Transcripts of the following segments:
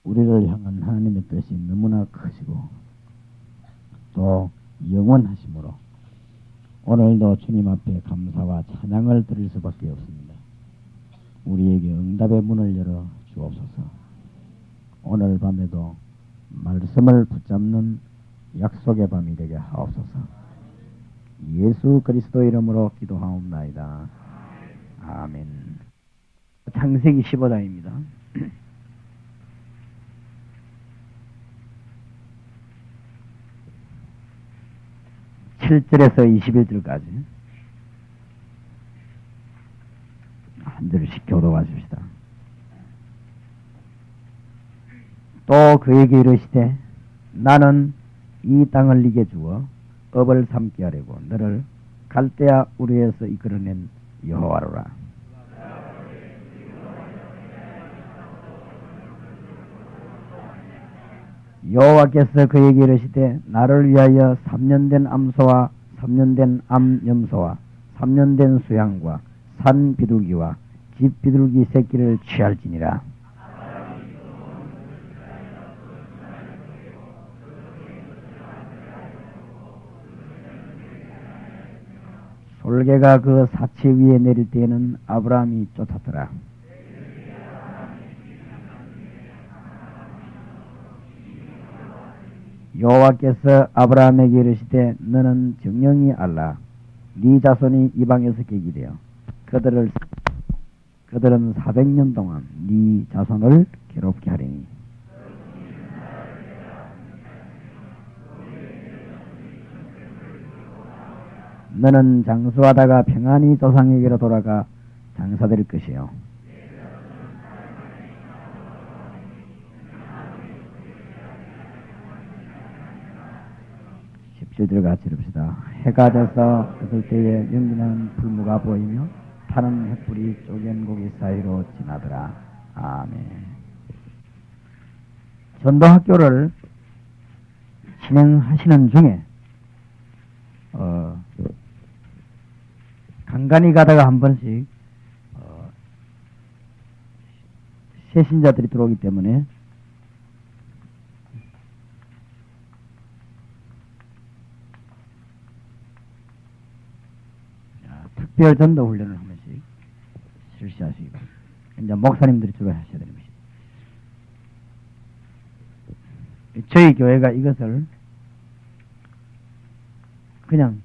우리를 향한 하나님의 뜻이 너무나 크시고 또 영원하심으로 오늘도 주님 앞에 감사와 찬양을 드릴 수밖에 없습니다. 우리에게 응답의 문을 열어 주옵소서. 오늘 밤에도 말씀을 붙잡는 약속의 밤이 되게 하옵소서. 예수 그리스도 이름으로 기도하옵나이다. 아멘. 창세기 15장입니다. 7절에서 21절까지 한 절씩 교도하십시다. 또 그에게 이르시되 나는 이 땅을 네게 주어 업을 삼게 하려고 너를 갈대아 우르에서 이끌어낸 여호와로라. 여호와께서 그에게 이르시되 나를 위하여 3년 된 암소와 3년 된 암염소와 3년 된 수양과 산 비둘기와 집 비둘기 새끼를 취할지니라. 솔개가 그 사체 위에 내릴 때에는 아브라함이 쫓았더라. 여호와께서 아브라함에게 이르시되 너는 정령이 알라. 네 자손이 이방에서 객이 되어 그들은 400년 동안 네 자손을 괴롭게 하리니 너는 장수하다가 평안히 조상에게로 돌아가 장사될 것이요. 17절 같이 읽읍시다. 해가 돼서 그들 때에 연기나는 불무가 보이며 타는 횃불이 쪼갠 고기 사이로 지나더라. 아멘. 전도학교를 진행하시는 중에 간간히 가다가 한 번씩 새신자들이 들어오기 때문에 특별 전도 훈련을 한 번씩 실시하시기 바랍니다. 이제 목사님들이 주로 하셔야 되는 것입니다. 저희 교회가 이것을 그냥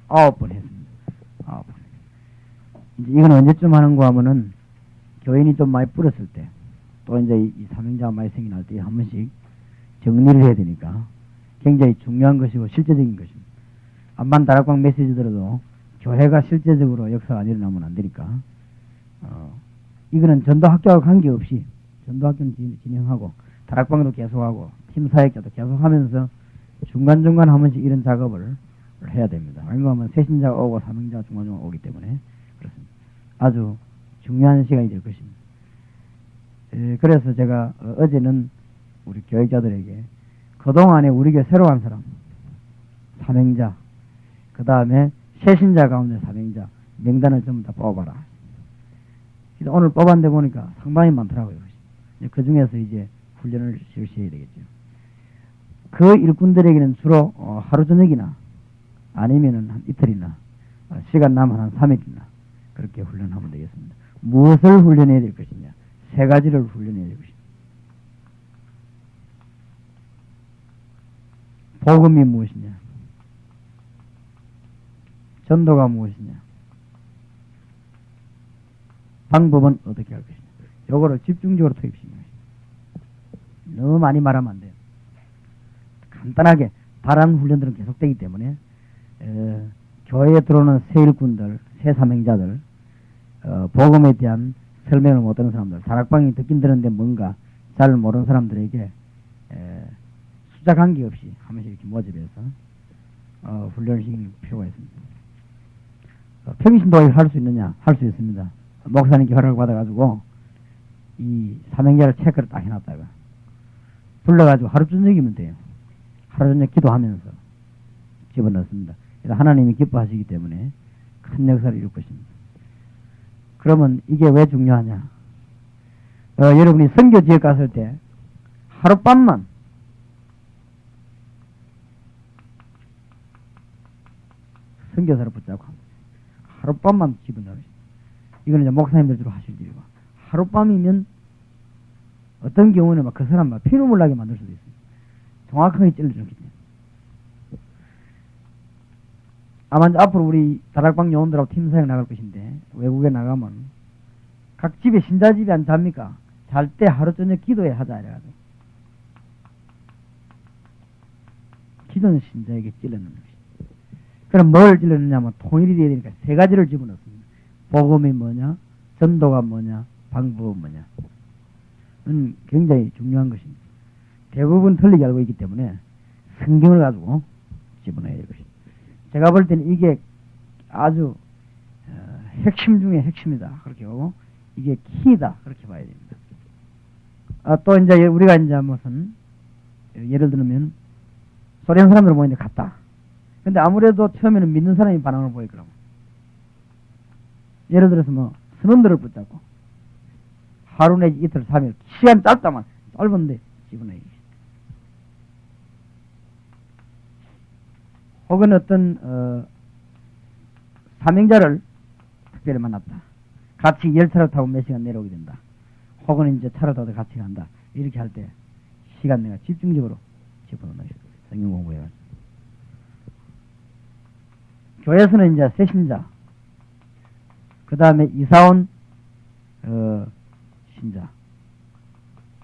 9번 했습니다. 9번. 이제 이건 언제쯤 하는가 하면은 교인이 좀 많이 불었을 때, 또 이제 이 사명자가 많이 생겨날 때 한 번씩 정리를 해야 되니까 굉장히 중요한 것이고 실제적인 것입니다. 암만 다락방 메시지 들어도 교회가 실제적으로 역사가 일어나면 안 되니까 이거는 전도학교와 관계없이 전도학교는 진행하고 다락방도 계속하고 팀사역자도 계속하면서 중간중간 한 번씩 이런 작업을 해야 됩니다. 왜냐하면 새신자가 오고 사명자가 중간중간 오기 때문에 그렇습니다. 아주 중요한 시간이 될 것입니다. 그래서 제가 어제는 우리 교육자들에게 그동안에 우리 교회 새로 간 사람 사명자 그 다음에 새신자 가운데 사명자 명단을 전부 다 뽑아라. 그래서 오늘 뽑았는데 보니까 상당히 많더라고요. 그 중에서 이제 훈련을 실시해야 되겠죠. 그 일꾼들에게는 주로 하루 저녁이나 아니면은 한 이틀이나 시간 남은 한 3일이나 그렇게 훈련하면 되겠습니다. 무엇을 훈련해야 될 것이냐? 3가지를 훈련해야 될 것입니다. 복음이 무엇이냐? 전도가 무엇이냐? 방법은 어떻게 할 것이냐? 요거를 집중적으로 투입시키는 것입니다. 너무 많이 말하면 안 돼요. 간단하게 다른 훈련들은 계속되기 때문에 교회에 들어오는 새 일꾼들, 새 사명자들, 복음에 대한 설명을 못하는 사람들, 다락방이 듣긴 들었는데 뭔가 잘 모르는 사람들에게 숫자 관계없이 한 번씩 이렇게 모집해서 훈련을 시키는 필요가 있습니다. 평신도에 할 수 있느냐? 할 수 있습니다. 목사님께 허락을 받아가지고 이 사명자를 체크를 딱 해놨다가 불러가지고 하루 저녁이면 돼요. 하루 저녁 기도하면서 집어넣습니다. 그래서 하나님이 기뻐하시기 때문에 큰 역사를 이룰 것입니다. 그러면 이게 왜 중요하냐? 여러분이 선교 지역 갔을 때 하룻밤만 선교사를 붙잡고 하룻밤만 집어넣으시. 이거는 이제 목사님들 주로 하실 일이고, 하룻밤이면 어떤 경우는 막 그 사람 막 피눈물 나게 만들 수도 있어요. 정확하게 찔러줬기 때문에. 아마 이제 앞으로 우리 다락방 요원들하고 팀 사역 나갈 것인데, 외국에 나가면 각 집에 신자집이 안 잡니까? 잘 때 하루 저녁 기도회 하자 이래가지고 기도는 신자에게 찔러넣는 것이. 그럼 뭘 찔러넣냐면 통일이 되어야 되니까 세 가지를 집어넣습니다. 복음이 뭐냐, 전도가 뭐냐, 방법은 뭐냐. 굉장히 중요한 것입니다. 대부분 틀리게 알고 있기 때문에 성경을 가지고 집어넣어야 될 것입니다. 제가 볼 때는 이게 아주 핵심 중에 핵심이다 그렇게 하고, 이게 키다 그렇게 봐야 됩니다. 또 이제 우리가 이제 무슨 예를 들면 소련 사람들 모이는데 갔다. 근데 아무래도 처음에는 믿는 사람이 반응을 보일 거라고. 예를 들어서 뭐 선원들을 붙잡고 하루 내지 이틀 3일 시간 짧다만 짧은데 집어넣어야 돼. 혹은 어떤 사명자를 특별히 만났다. 같이 열차를 타고 몇 시간 내려오게 된다. 혹은 이제 차를 타고 같이 간다. 이렇게 할 때 시간 내가 집중적으로 집어넣어야 돼. 성경 공부해가지고. 교회에서는 이제 새신자, 그 다음에 이사온 신자,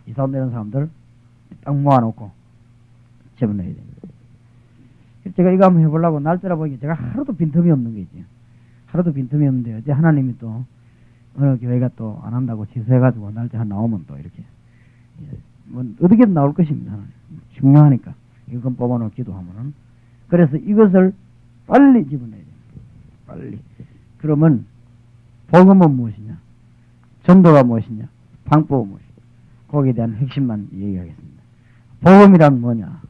이사온 내는 사람들 딱 모아놓고 집어넣어야 됩니다. 제가 이거 한번 해보려고 날짜라 보니까 제가 하루도 빈틈이 없는 게 있지. 하루도 빈틈이 없는데 어제 하나님이 또 어느 교회가 또 안 한다고 취소해가지고 날짜 하나 나오면 또 이렇게 뭐 어떻게든 나올 것입니다. 하나님. 중요하니까 이건 뽑아놓고 기도하면은. 그래서 이것을 빨리 집어넣어야 됩니다. 빨리. 그러면 복음은 무엇이냐, 전도가 무엇이냐, 방법은 무엇이냐, 거기에 대한 핵심만 얘기하겠습니다. 복음이란 뭐냐?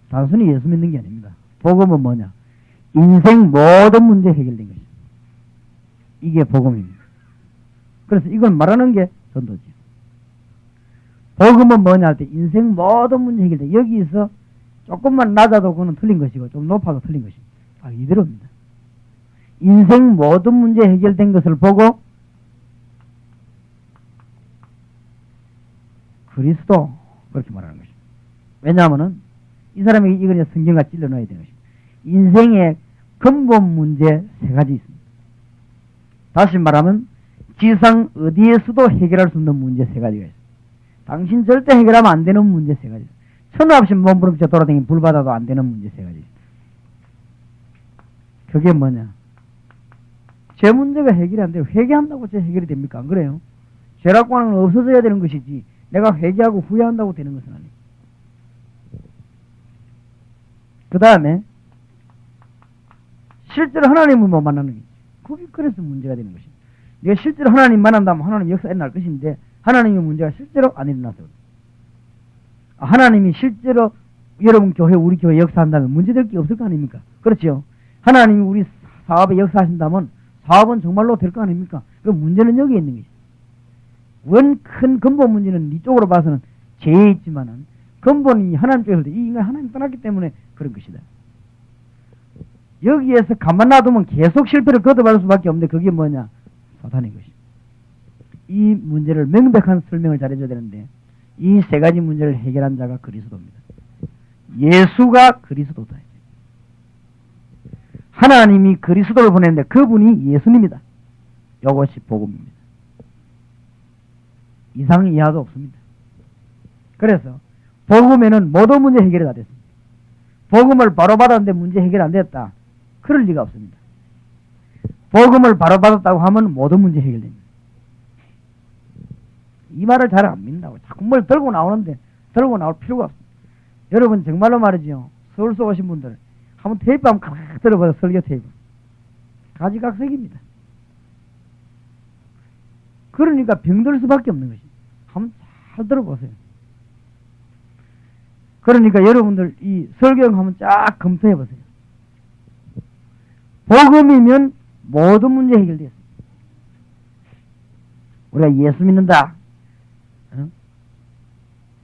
단순히 예수 믿는 게 아닙니다. 복음은 뭐냐? 인생 모든 문제 해결된 것입니다. 이게 복음입니다. 그래서 이건 말하는 게 전도지. 복음은 뭐냐 할 때 인생 모든 문제 해결된, 여기서 조금만 낮아도 그거는 틀린 것이고 좀 높아도 틀린 것입니다. 이대로입니다. 인생 모든 문제 해결된 것을 보고 그리스도 그렇게 말하는 것입니다. 왜냐하면은 이 사람에게 이걸 성경과 찔러 넣어야 되는 것입니다. 인생의 근본 문제 세 가지 있습니다. 다시 말하면 지상 어디에서도 해결할 수 없는 문제 세 가지가 있습니다. 당신 절대 해결하면 안 되는 문제 세 가지. 천하 없이 몸부림쳐 돌아다니는 불 받아도 안 되는 문제 세 가지. 그게 뭐냐? 죄 문제가 해결이 안 돼요. 회개한다고 죄 해결이 됩니까? 안 그래요? 죄라고 하는 건 없어져야 되는 것이지 내가 회개하고 후회한다고 되는 것은 아니에요. 그 다음에 실제로 하나님을 못 만나는 게 그게 그래서 문제가 되는 것입니다. 내가 실제로 하나님 만난다면 하나님 역사 일어날 것인데 하나님의 문제가 실제로 안 일어나서 하나님이 실제로 여러분 교회 우리 교회 역사한다면 문제될 게 없을 거 아닙니까? 그렇죠? 하나님이 우리 사업에 역사하신다면 사업은 정말로 될 거 아닙니까? 그 문제는 여기에 있는 것이죠. 원 큰 근본 문제는 이쪽으로 봐서는 죄에 있지만은 근본이 하나님 쪽에서 이 인간 하나님 떠났기 때문에 그런 것이다. 여기에서 가만 놔두면 계속 실패를 거듭할 수밖에 없는데 그게 뭐냐? 사탄인 것입니다. 이 문제를 명백한 설명을 잘해줘야 되는데 이 세 가지 문제를 해결한 자가 그리스도입니다. 예수가 그리스도다. 하나님이 그리스도를 보냈는데 그분이 예수님이다. 이것이 복음입니다. 이상 이하도 없습니다. 그래서 복음에는 모든 문제 해결이 다 됐습니다. 복음을 바로 받았는데 문제 해결 안 됐다. 그럴 리가 없습니다. 복음을 바로 받았다고 하면 모든 문제 해결됩니다. 이 말을 잘 안 믿는다고. 자꾸 뭘 들고 나오는데 들고 나올 필요가 없습니다. 여러분 정말로 말이죠. 서울서 오신 분들 한번 테이프 한번 칵 들어봐요. 설교 테이프. 가지각색입니다. 그러니까 병들 수밖에 없는 것입니다. 한번 잘 들어보세요. 그러니까 여러분들 이 설경 한번 쫙 검토해 보세요. 복음이면 모든 문제 해결되었습니다. 우리가 예수 믿는다.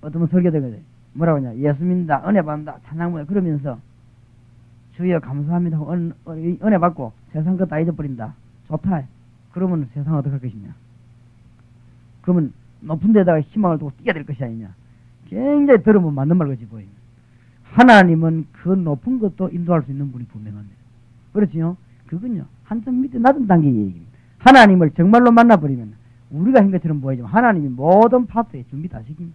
어떤 분 설교되거든요. 뭐라고 하냐. 예수 믿는다. 은혜 받는다. 찬양문에 그러면서 주여 감사합니다. 은혜 받고 세상 것 다 잊어버린다. 좋다. 그러면 세상 어떻게 할 것이냐. 그러면 높은 데다가 희망을 두고 뛰어들 것이 아니냐. 굉장히 들으면 맞는 말 같이 보입니다. 하나님은 그 높은 것도 인도할 수 있는 분이 분명합니다. 그렇지요? 그건요. 한참 밑에 낮은 단계의 얘기입니다. 하나님을 정말로 만나버리면 우리가 한 것처럼 보이지만 하나님이 모든 파트에 준비 다 시킵니다.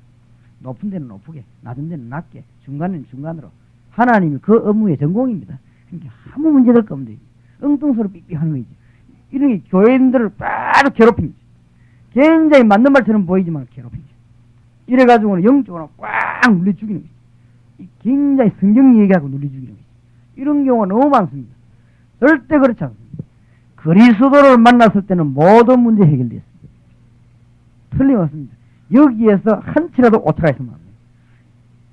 높은 데는 높게, 낮은 데는 낮게, 중간에는 중간으로. 하나님이 그 업무의 전공입니다. 그러니까 아무 문제될 거 없는데 엉뚱소리 삑삑 하는 거지. 이런 게 교인들을 빠르게 괴롭힙니다. 굉장히 맞는 말처럼 보이지만 괴롭힙니다. 이래가지고는 영적으로 꽉 눌려 죽이는 거죠. 굉장히 성경 얘기하고 눌려 죽이는 거죠. 이런 경우가 너무 많습니다. 절대 그렇지 않습니다. 그리스도를 만났을 때는 모든 문제 해결됐습니다. 틀림없습니다. 여기에서 한치라도 오차가 있으면 안 됩니다.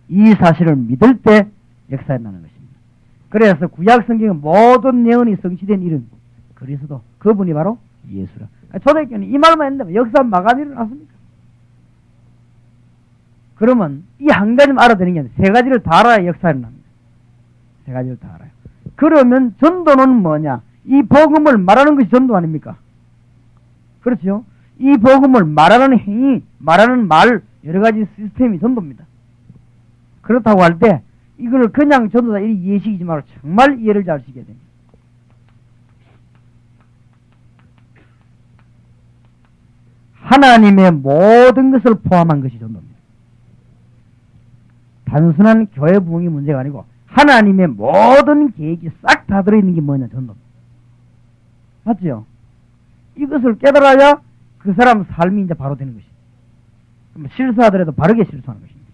이 사실을 믿을 때 역사에 나는 것입니다. 그래서 구약 성경의 모든 예언이 성취된 이름 그리스도, 그분이 바로 예수라. 초대교회는 이 말만 했는데 역사 마감이 일어났습니까? 그러면 이 한 가지만 알아듣는 게 아니라 세 가지를 다 알아야 역사에 일어납니다. 세 가지를 다 알아요. 그러면 전도는 뭐냐? 이 복음을 말하는 것이 전도 아닙니까? 그렇죠? 이 복음을 말하는 행위, 말하는 말, 여러 가지 시스템이 전도입니다. 그렇다고 할 때 이걸 그냥 전도다 이렇게 이해시키지 말고 정말 이해를 잘 시켜야 됩니다. 하나님의 모든 것을 포함한 것이 전도입니다. 단순한 교회 부흥이 문제가 아니고 하나님의 모든 계획이 싹 다 들어있는 게 뭐냐, 전도입니다. 맞죠? 이것을 깨달아야 그 사람 삶이 이제 바로 되는 것입니다. 실수하더라도 바르게 실수하는 것입니다.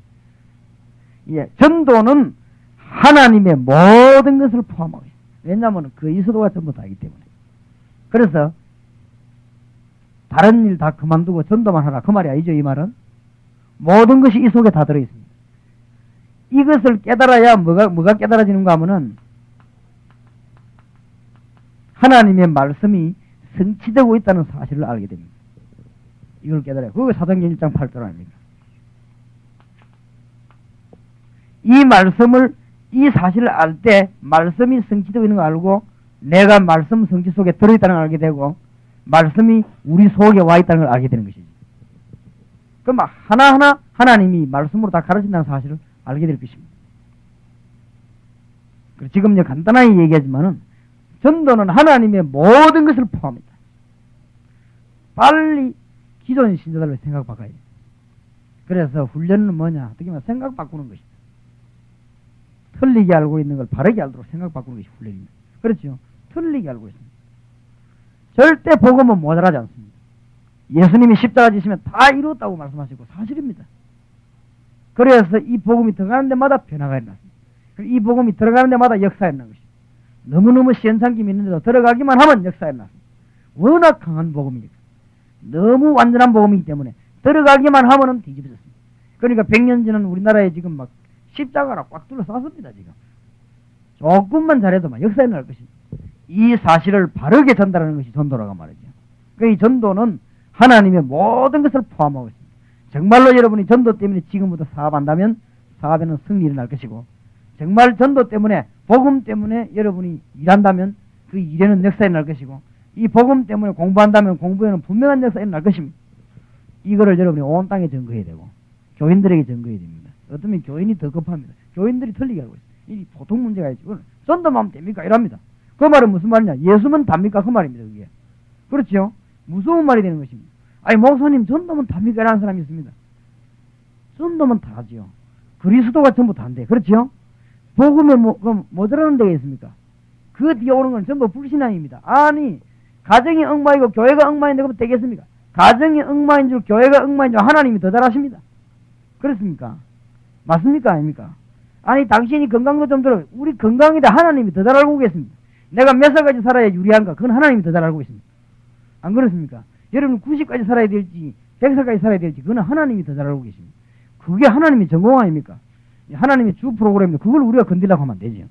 예, 전도는 하나님의 모든 것을 포함하고 있습니다. 왜냐하면 그리스도가 전부 다이기 때문에. 그래서 다른 일 다 그만두고 전도만 하라 그 말이 아니죠. 이 말은 모든 것이 이 속에 다 들어있습니다. 이것을 깨달아야 뭐가 깨달아지는가 하면은 하나님의 말씀이 성취되고 있다는 사실을 알게 됩니다. 이걸 깨달아요. 그게 사도행전 1장 8절 아닙니까? 이 말씀을, 이 사실을 알 때 말씀이 성취되고 있는 걸 알고 내가 말씀 성취 속에 들어있다는 걸 알게 되고 말씀이 우리 속에 와 있다는 걸 알게 되는 것이지. 그럼 하나하나 하나님이 말씀으로 다 가르친다는 사실을 알게 될 것입니다. 지금 이제 간단하게 얘기하지만은 전도는 하나님의 모든 것을 포함합니다. 빨리 기존 신자들을 생각 바꿔야 돼요. 그래서 훈련은 뭐냐? 어떻게 보면 생각 바꾸는 것입니다. 틀리게 알고 있는 걸 바르게 알도록 생각 바꾸는 것이 훈련입니다. 그렇죠? 틀리게 알고 있습니다. 절대 복음은 모자라지 않습니다. 예수님이 십자가 지시면 다 이루었다고 말씀하시고 사실입니다. 그래서 이 복음이 들어가는 데마다 변화가 일어났습니다. 이 복음이 들어가는 데마다 역사가 일어난 것입니다. 너무너무 시원찮게 믿는데도 들어가기만 하면 역사가 일어났습니다. 워낙 강한 복음이니까. 너무 완전한 복음이기 때문에 들어가기만 하면은 뒤집어졌습니다. 그러니까 100년 전은 우리나라에 지금 막 십자가라 꽉 둘러쌌습니다. 지금 조금만 잘해도 막 역사에 일어날 것입니다. 이 사실을 바르게 전달하는 것이 전도라고 말이죠. 그 이 전도는 하나님의 모든 것을 포함하고 있습니다. 정말로 여러분이 전도 때문에 지금부터 사업한다면 사업에는 승리 일어날 것이고 정말 전도 때문에 복음 때문에 여러분이 일한다면 그 일에는 역사에 일어날 것이고 이 복음 때문에 공부한다면 공부에는 분명한 역사에 일어날 것입니다. 이거를 여러분이 온 땅에 증거해야 되고 교인들에게 증거해야 됩니다. 어쩌면 교인이 더 급합니다. 교인들이 틀리게 알고 있어요. 이 보통 문제가 있지. 전도만 하면 됩니까? 이랍니다. 그 말은 무슨 말이냐? 예수면 답니까? 그 말입니다. 그게. 그렇죠? 무서운 말이 되는 것입니다. 아니 목사님 전도면 답니까? 라는 사람이 있습니다. 전도면 다 하지요. 그리스도가 전부 다인데 그렇죠? 복음에 그럼 모자라는 데가 있습니까? 그 뒤에 오는 건 전부 불신앙입니다. 아니 가정이 엉망이고 교회가 엉망인데 그러면 되겠습니까? 가정이 엉망인 줄 교회가 엉망인 줄 하나님이 더 잘하십니다. 그렇습니까? 맞습니까? 아닙니까? 아니 당신이 건강도 좀 들어. 우리 건강이다 하나님이 더 잘 알고 계십니다. 내가 몇 살까지 살아야 유리한가? 그건 하나님이 더 잘 알고 있습니다. 안 그렇습니까? 여러분 90까지 살아야 될지 100살까지 살아야 될지 그건 하나님이 더 잘 알고 계십니다. 그게 하나님의 전공 아닙니까? 하나님의 주 프로그램인데 그걸 우리가 건드리려고 하면 안 되지.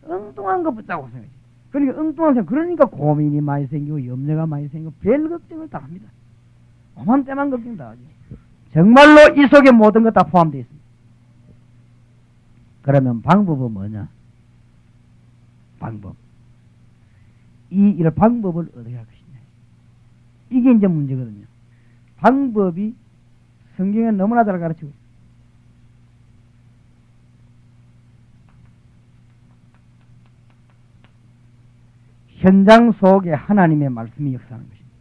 엉뚱한 거 붙잡고 생각해. 그러니까 엉뚱한 생각, 그러니까 고민이 많이 생기고 염려가 많이 생기고 별 걱정을 다 합니다. 오만 때만 걱정 다 하지. 정말로 이 속에 모든 것 다 포함되어 있습니다. 그러면 방법은 뭐냐? 방법. 이런 방법을 어떻게 할 것이냐. 이게 이제 문제거든요. 방법이 성경에 너무나 잘 가르치고 있어요. 현장 속에 하나님의 말씀이 역사하는 것입니다.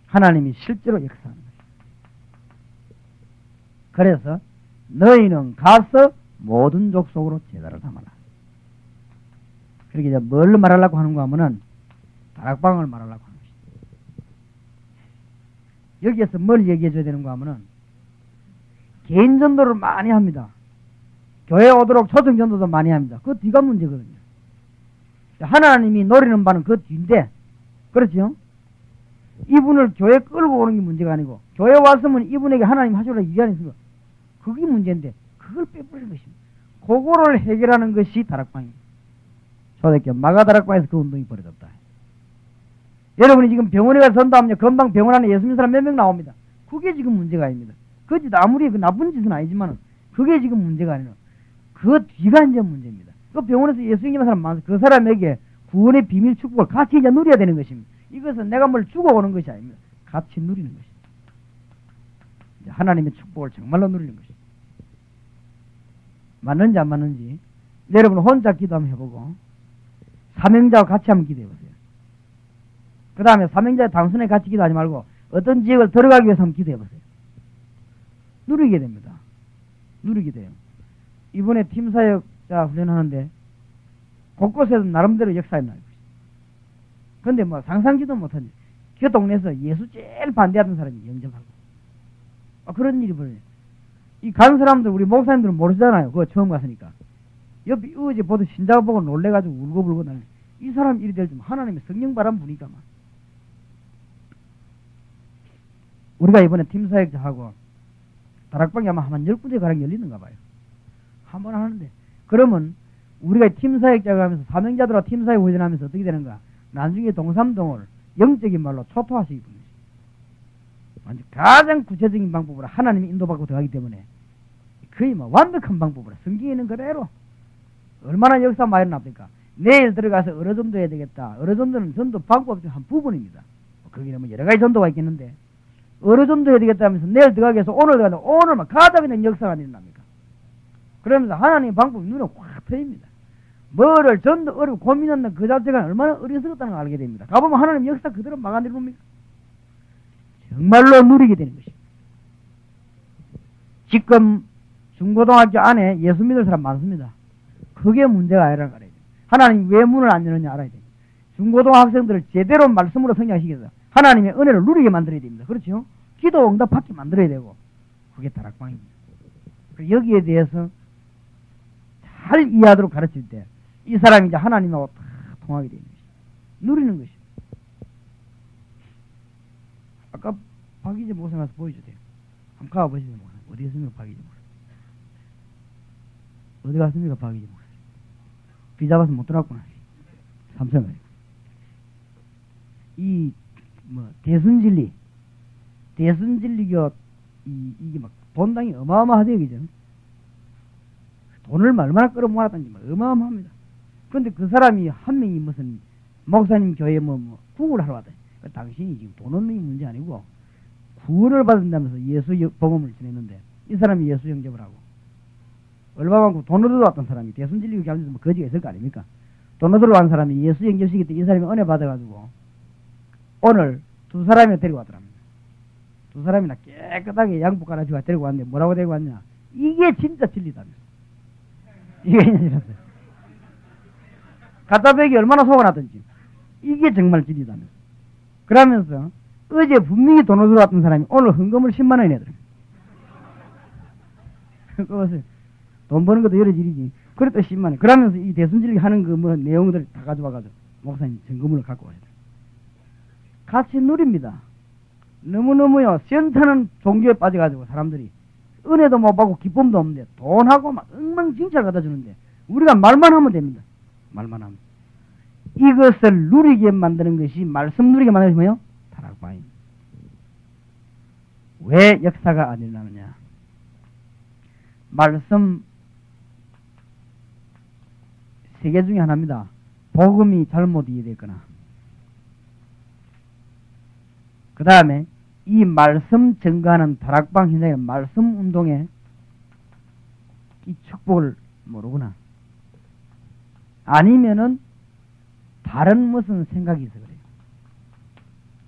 하나님이 실제로 역사하는 것입니다. 그래서 너희는 가서 모든 족속으로 제사를 삼아라. 그렇게 이제 뭘 말하려고 하는가 하면은 다락방을 말하려고 하는 것입니다. 여기에서 뭘 얘기해 줘야 되는가 하면은 개인 전도를 많이 합니다. 교회 오도록 초청 전도도 많이 합니다. 그 뒤가 문제거든요. 하나님이 노리는 바는 그 뒤인데, 그렇죠? 이분을 교회에 끌고 오는 게 문제가 아니고, 교회 왔으면 이분에게 하나님 하시라고 얘기하는 있습니다. 그게 문제인데, 그걸 빼버리는 것입니다. 그거를 해결하는 것이 다락방입니다. 초대교회 마가다락방에서 그 운동이 벌어졌다. 여러분이 지금 병원에 가서 전도하면 금방 병원 안에 예수 믿는 사람 몇 명 나옵니다. 그게 지금 문제가 아닙니다. 그지 아무리 그 나쁜 짓은 아니지만 그게 지금 문제가 아니라 그 뒤가 이제 문제입니다. 그 병원에서 예수 믿는 사람 많아서 그 사람에게 구원의 비밀 축복을 같이 이제 누려야 되는 것입니다. 이것은 내가 뭘 주고 오는 것이 아닙니다. 같이 누리는 것입니다. 이제 하나님의 축복을 정말로 누리는 것입니다. 맞는지 안 맞는지 여러분 혼자 기도 한번 해보고 사명자와 같이 한번 기도해보세요. 그 다음에 사명자와 단순히 같이 기도하지 말고 어떤 지역을 들어가기 위해서 한번 기도해보세요. 누리게 됩니다. 누리게 돼요. 이번에 팀사역자 훈련하는데 곳곳에서 나름대로 역사에 나요. 근데 뭐 상상지도 못한 그 동네에서 예수 제일 반대하던 사람이 영접하고 그런 일이 벌어요. 이 간 사람들 우리 목사님들은 모르잖아요. 그거 처음 갔으니까. 옆에 어제 보도 신자가 보고 놀래가지고 울고불고 나는 이 사람 일이 될 줄 하나님의 성령 바람 부니까만. 우리가 이번에 팀사역자하고 다락방이 아마 한 10군데 가량 열리는가 봐요. 한 번 하는데 그러면 우리가 팀사역자가 하면서 사명자들과 팀사역 훈련하면서 어떻게 되는가? 나중에 동삼동을 영적인 말로 초토화시키는 거지. 완전 가장 구체적인 방법으로 하나님이 인도받고 들어가기 때문에 거의 뭐 완벽한 방법으로 성경에는 그대로 얼마나 역사 많이 일어납니까? 내일 들어가서 어느 정도 해야 되겠다. 어느 정도는 전도 방법 중 한 부분입니다. 거기는 뭐 여러 가지 전도가 있겠는데 어느 정도 해야 되겠다 하면서 내일 들어가기 위해서 오늘 들어가서 오늘만 가다 그냥 역사가 일어납니까? 그러면서 하나님의 방법이 눈에 확 트입니다. 뭐를 전도 어렵고 고민하는 그 자체가 얼마나 어리석었다는 걸 알게 됩니다. 가보면 하나님 역사 그대로 막아내는 겁니까? 정말로 누리게 되는 것입니다. 지금 중고등학교 안에 예수 믿을 사람 많습니다. 그게 문제가 아니라는 거예요. 하나님 왜 문을 안 여느냐 알아야 됩니다. 중고등학생들을 제대로 말씀으로 성장시켜서 하나님의 은혜를 누리게 만들어야 됩니다. 그렇죠? 기도 응답 받게 만들어야 되고 그게 다락방입니다. 여기에 대해서 잘 이해하도록 가르칠 때 이 사람이 이제 하나님하고 다 통하게 되는 것입니다. 누리는 것입니다. 아까 박이재 목사 가서 보여주세요. 한번 가보시죠. 어디 있습니까 박이재 목사? 어디 갔습니까 박이재 목사? 비 잡아서 못 들어왔구나. 삼성을. 이 뭐 대순진리교 이게 막 돈당이 어마어마하대요, 그죠? 돈을 얼마나 끌어모았던지 어마어마합니다. 그런데 그 사람이 한 명이 무슨 목사님 교회에 뭐 구원을 하러 왔다. 당신이 지금 돈 없는 게 문제 아니고 구원을 받는다면서 예수 복음을 전했는데 이 사람이 예수 영접을 하고 얼마 많고 돈 얻어 왔던 사람이 대순진리교 교회에서 뭐 거지가 있을 거 아닙니까? 돈 얻으러 간 사람이 예수 영접시킬 때 이 사람이 은혜 받아가지고 오늘 두 사람이 데리고 왔더랍니다. 두 사람이나 깨끗하게 양복 갈아주고 데리고 왔는데 뭐라고 데리고 왔냐? 이게 진짜 진리다면서. 이게 진리라면서. 갖다 배기 얼마나 속아 났던지. 이게 정말 진리다면서. 그러면서 어제 분명히 돈을 들어왔던 사람이 오늘 헌금을 10만 원이 내더랍니다. 그것을 돈 버는 것도 여러 일이지. 그래도 10만 원. 그러면서 이 대순진리 하는 그 뭐 내용들을 다 가져와가지고 목사님 증거물을 갖고 와야 돼. 같이 누립니다. 너무너무요. 시원찮은 종교에 빠져가지고 사람들이 은혜도 못 받고 기쁨도 없는데 돈하고 막 엉망진창 갖다 주는데 우리가 말만 하면 됩니다. 말만 하면. 이것을 누리게 만드는 것이 말씀 누리게 만드는 것이 뭐예요? 다락방입니다. 왜 역사가 안 일어나느냐? 말씀 세 개 중에 하나입니다. 복음이 잘못 이해됐거나, 그 다음에 이 말씀 증거하는 다락방 현장의 말씀 운동에 이 축복을 모르구나. 아니면은 다른 무슨 생각이 있어 그래요.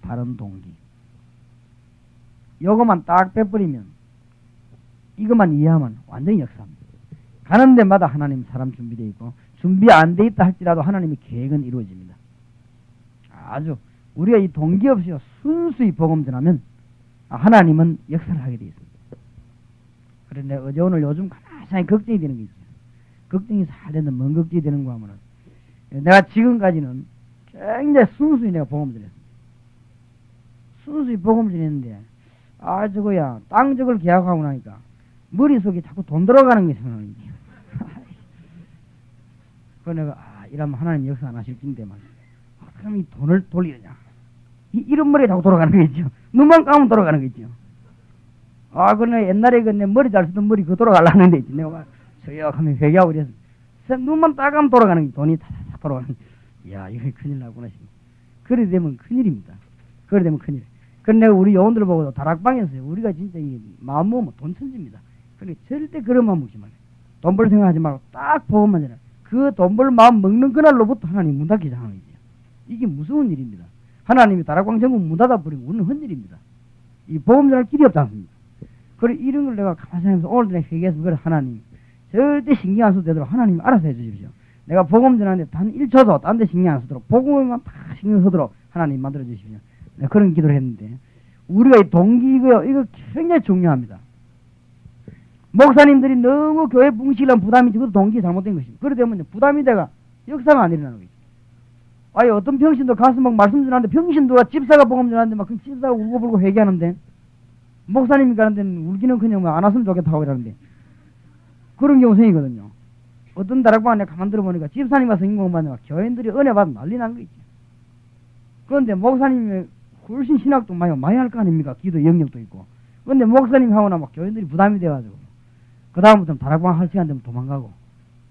다른 동기. 요것만 딱 빼버리면, 이것만 이해하면 완전히 역사입니다. 가는 데마다 하나님 사람 준비되어 있고, 준비 안 돼 있다 할지라도 하나님의 계획은 이루어집니다. 아주 우리가 이 동기 없이 순수히 복음 전하면 하나님은 역사를 하게 되어 있습니다. 그런데 어제 오늘 요즘 가만히 걱정이 되는 게 있어요. 걱정이 잘 되는 뭔 걱정이 되는 거 하면은, 내가 지금까지는 굉장히 순수히 내가 복음 전했습니다. 순수히 복음 전했는데, 저거야 땅 저걸 계약하고 나니까 머릿속에 자꾸 돈 들어가는 게 생각나는 거예요. 그래서 내가 이러면 하나님 역사 안 하실 텐데만, 그럼 이 돈을 돌리느냐, 이런 머리에 자꾸 돌아가는 거 있죠. 눈만 감으면 돌아가는 거 있죠. 그러네 옛날에 내 머리 잘 쓰던 머리 그거 돌아가려는 데 있지. 내가 저역하면 회개하고 그래서 눈만 딱 감으면 돌아가는 게, 돈이 다 돌아가는 게. 이야, 이거 큰일 나구나 싶어. 그래 되면 큰일입니다. 그래 되면 큰일. 그래 내가 우리 요원들 보고도 다락방에서 우리가 진짜 이 마음 먹으면 돈 천지입니다. 그러니까 절대 그런 마음 먹지 말고, 돈 벌 생각하지 말고 딱 보고만 전해. 그 돈 벌 마음 먹는 그날로부터 하나님 문 닫기 시작하는 거죠. 이게 무서운 일입니다. 하나님이 다락방 전국 문 닫아버리고 우리는 헌일입니다. 이 보험 전할 길이 없지 않습니까? 그래 이런 걸 내가 가만히 생각하면서 오늘 내가 회개해서 그래, 하나님 절대 신경 안 써도 되도록 하나님 알아서 해주십시오. 내가 복음 전하는데 단 1초도 딴 데 신경 안 쓰도록, 복음에만 다 신경 쓰도록 하나님 만들어 주십시오. 내가 그런 기도를 했는데, 우리가 이 동기 이거 굉장히 중요합니다. 목사님들이 너무 교회 뭉치려면 부담이 지고 동기 잘못된 것입니다. 그래 되면 부담이 돼가 역사가 안 일어나는 거죠. 어떤 병신도 가서 막 말씀 전하는데, 병신도 집사가 복음 전하는데 막 그 집사가 울고불고 회개하는데, 목사님이 가는 데는 울기는 그냥 안 왔으면 좋겠다고 그러는데, 그런 경우 생기거든요. 어떤 다락방 안에 가만 들어보니까 집사님 와서 인공받는 막 교인들이 은혜 받으면 난리 난 거 있죠. 그런데 목사님이 훨씬 신학도 많이 할 거 아닙니까? 기도 영역도 있고. 그런데 목사님 하고 나면 교인들이 부담이 돼가지고, 그 다음부터는 다락방 할 시간 되면 도망가고,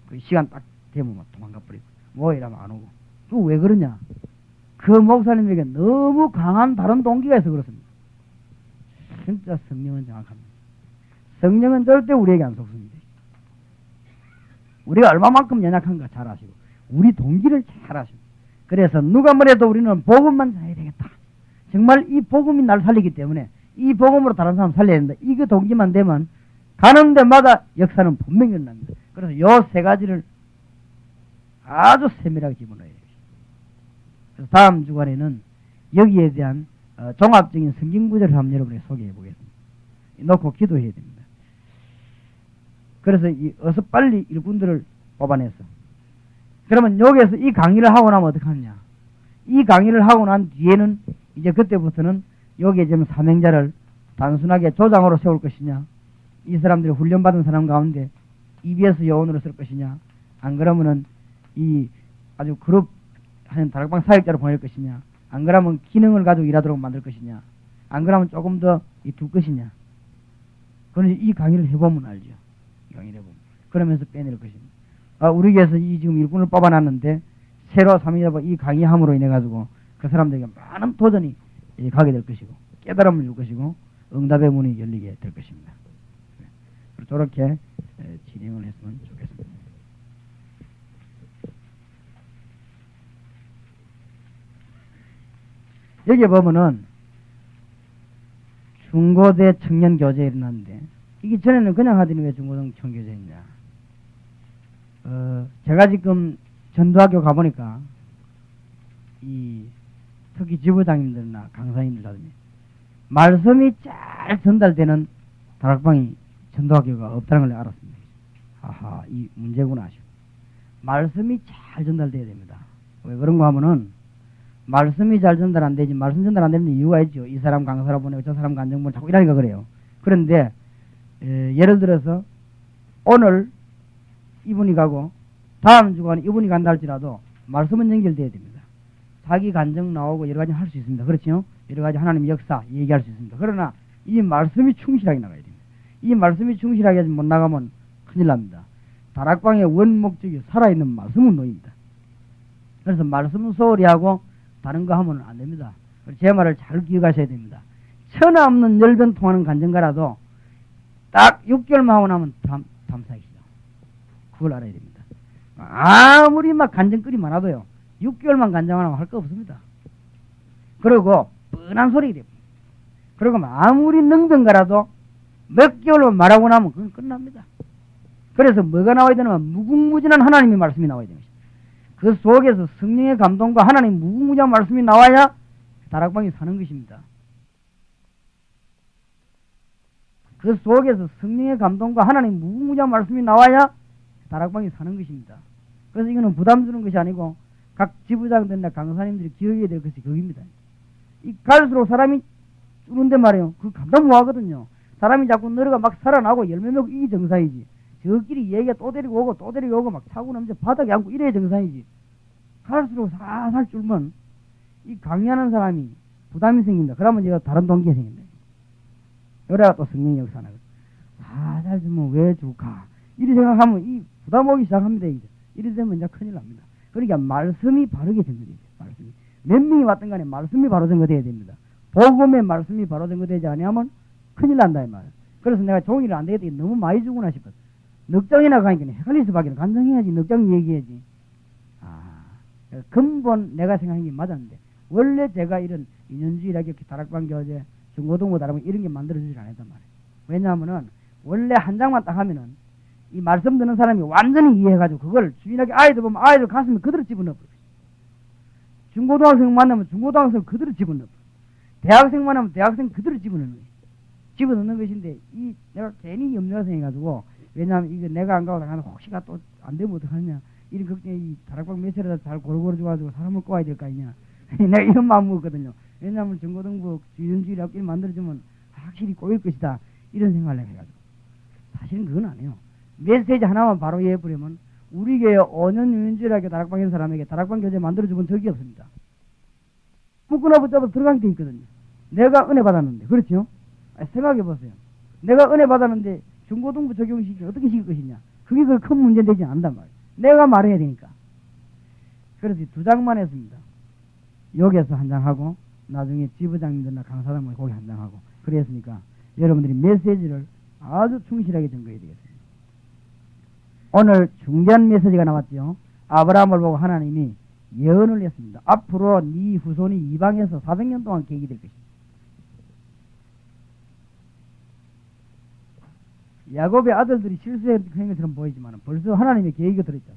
그 시간 딱 되면 막 도망가 버리고, 뭐 이러면 안 오고. 그 왜 그러냐? 그 목사님에게 너무 강한 다른 동기가 있어 그렇습니다. 진짜 성령은 정확합니다. 성령은 절대 우리에게 안 속습니다. 우리가 얼마만큼 연약한가 잘 아시고, 우리 동기를 잘 아시고, 그래서 누가 뭐래도 우리는 복음만 전해야 되겠다. 정말 이 복음이 날 살리기 때문에 이 복음으로 다른 사람 살려야 된다. 이게 동기만 되면 가는 데마다 역사는 분명히 일어납니다. 그래서 요 세 가지를 아주 세밀하게 집어넣어야 됩니다. 그래서 다음 주간에는 여기에 대한 종합적인 성경 구절을 한번 여러분에게 소개해 보겠습니다. 놓고 기도해야 됩니다. 그래서 어서 빨리 일꾼들을 뽑아내서, 그러면 여기에서 이 강의를 하고 나면 어떻게 하느냐? 이 강의를 하고 난 뒤에는 이제 그때부터는 여기에 지금 사명자를 단순하게 조장으로 세울 것이냐, 이 사람들이 훈련받은 사람 가운데 EBS 요원으로 쓸 것이냐, 안 그러면은 이 아주 그룹 하는 다락방 사역자로 보낼 것이냐, 안 그러면 기능을 가지고 일하도록 만들 것이냐, 안 그러면 조금 더 둘 것이냐. 그런 이 강의를 해보면 알죠. 이 강의를 해보면. 그러면서 빼낼 것입니다. 우리 교회에서 이 지금 일꾼을 뽑아놨는데, 새로 사명자가 이 강의함으로 인해 가지고 그 사람들에게 많은 도전이 가게 될 것이고, 깨달음을 줄 것이고, 응답의 문이 열리게 될 것입니다. 저렇게 진행을 했으면 좋겠습니다. 여기 보면은 중고대 청년교제 일어났는데, 이게 전에는 그냥 하더니 왜 중고등 청교제였냐. 제가 지금 전도학교 가보니까 특히 지부장님들이나 강사님들 하더니 말씀이 잘 전달되는 다락방이 전도학교가 없다는 걸 알았습니다. 아하, 이 문제구나 싶어. 말씀이 잘 전달돼야 됩니다. 왜 그런가 하면은, 말씀이 잘 전달 안 되지, 말씀 전달 안 되는 이유가 있죠. 이 사람 강사로 보내고 저 사람 간증 보내고 자꾸 이러니까 그래요. 그런데 예를 들어서 오늘 이분이 가고 다음 주간 이분이 간다 할지라도 말씀은 연결돼야 됩니다. 자기 간증 나오고 여러 가지 할 수 있습니다. 그렇죠? 여러 가지 하나님의 역사 얘기할 수 있습니다. 그러나 이 말씀이 충실하게 나가야 됩니다. 이 말씀이 충실하게 못 나가면 큰일 납니다. 다락방의 원 목적이 살아있는 말씀은 노입니다. 그래서 말씀은 소홀히 하고 다른 거 하면 안 됩니다. 제 말을 잘 기억하셔야 됩니다. 천하 없는 열변 통하는 간증가라도 딱 6개월만 하고 나면 담사이시죠. 그걸 알아야 됩니다. 아무리 막 간증거리 많아도요. 6개월만 간증하면 할 거 없습니다. 그리고 뻔한 소리 됩니다. 그리고 아무리 능정가라도 몇 개월만 말하고 나면 그건 끝납니다. 그래서 뭐가 나와야 되냐면 무궁무진한 하나님의 말씀이 나와야 됩니다. 그 속에서 성령의 감동과 하나님 무궁무진한 말씀이 나와야 다락방이 사는 것입니다. 그 속에서 성령의 감동과 하나님 무궁무진한 말씀이 나와야 다락방이 사는 것입니다. 그래서 이거는 부담 주는 것이 아니고 각 지부장들이나 강사님들이 기억해야 될 것이 그겁니다. 이 갈수록 사람이 줄는데 말이에요. 그 감당 못 하거든요. 사람이 자꾸 늘어가 막 살아나고 열매 맺고 이게 정상이지. 저끼리 얘기가 또 데리고 오고 또 데리고 오고 막 차고 넘쳐 바닥에 앉고 이래야 정상이지. 갈수록 살살 줄면 이 강의하는 사람이 부담이 생깁니다. 그러면 제가 다른 동기가 생긴다. 그래가 또 성령의 역사 나거든. 살살 줄면 왜 줄까? 이리 생각하면 이 부담 오기 시작합니다. 이제. 이리 되면 이제 큰일 납니다. 그러니까 말씀이 바르게 전거돼야 돼요. 말씀이. 몇 명이 왔든 간에 말씀이 바로 전거돼야 됩니다. 복음의 말씀이 바로 전거되지 않으면 큰일 난다 이 말이에요. 그래서 내가 종이를 안 되겠다. 너무 많이 주구나 싶었어. 넉장이나 가니까 헷갈릴 수밖에 간장해야지. 넉장 얘기해야지. 근본 내가 생각한 게 맞았는데 원래 제가 이런 인연주의라기 다락방 교재 중고등부 다락방 이런 게 만들어지질 않았단 말이에요. 왜냐하면은 원래 한 장만 딱 하면은 이 말씀 듣는 사람이 완전히 이해해가지고 그걸 주인에게 아이들 보면 아이들 가슴에 그대로 집어넣어버려. 중고등학생 만나면 중고등학생 그대로 집어넣어버려. 대학생 만나면 대학생 그대로 집어넣는 거예요. 집어넣는 것인데 이 내가 괜히 염려가 생겨가지고 왜냐하면 이거 내가 안 가고 나가면 혹시가 또 안 되면 어떡하냐 이런 걱정이 이 다락방 매체에다 잘 고루고루 줘가지고 사람을 꼬아야 될 거 아니냐 내가 이런 마음 먹었거든요. 왜냐하면 중고등부 주연주의 학교를 만들어주면 확실히 꼬일 것이다 이런 생각을 해가지고 사실은 그건 아니에요. 메시지 하나만 바로 이해해버리면 우리 교회 5년 유연주의학교 다락방인 사람에게 다락방 교재 만들어준 적이 없습니다. 묶거나 붙잡아 들어간 게 있거든요. 내가 은혜 받았는데 그렇죠? 생각해보세요. 내가 은혜 받았는데 중고등부 적용시키기 어떻게 시킬 것이냐. 그게 그 큰 문제 되지 않단 말이에요. 내가 말해야 되니까. 그래서 2장만 했습니다. 여기에서 한 장 하고 나중에 지부장님들이나 강사장들 거기 한 장 하고 그랬으니까 여러분들이 메시지를 아주 충실하게 전거해야 되겠습니다. 오늘 중대한 메시지가 나왔죠. 아브라함을 보고 하나님이 예언을 했습니다. 앞으로 네 후손이 이방에서 400년 동안 계획이 될 것이다. 야곱의 아들들이 실수한 것처럼 보이지만 벌써 하나님의 계획이 들어있죠.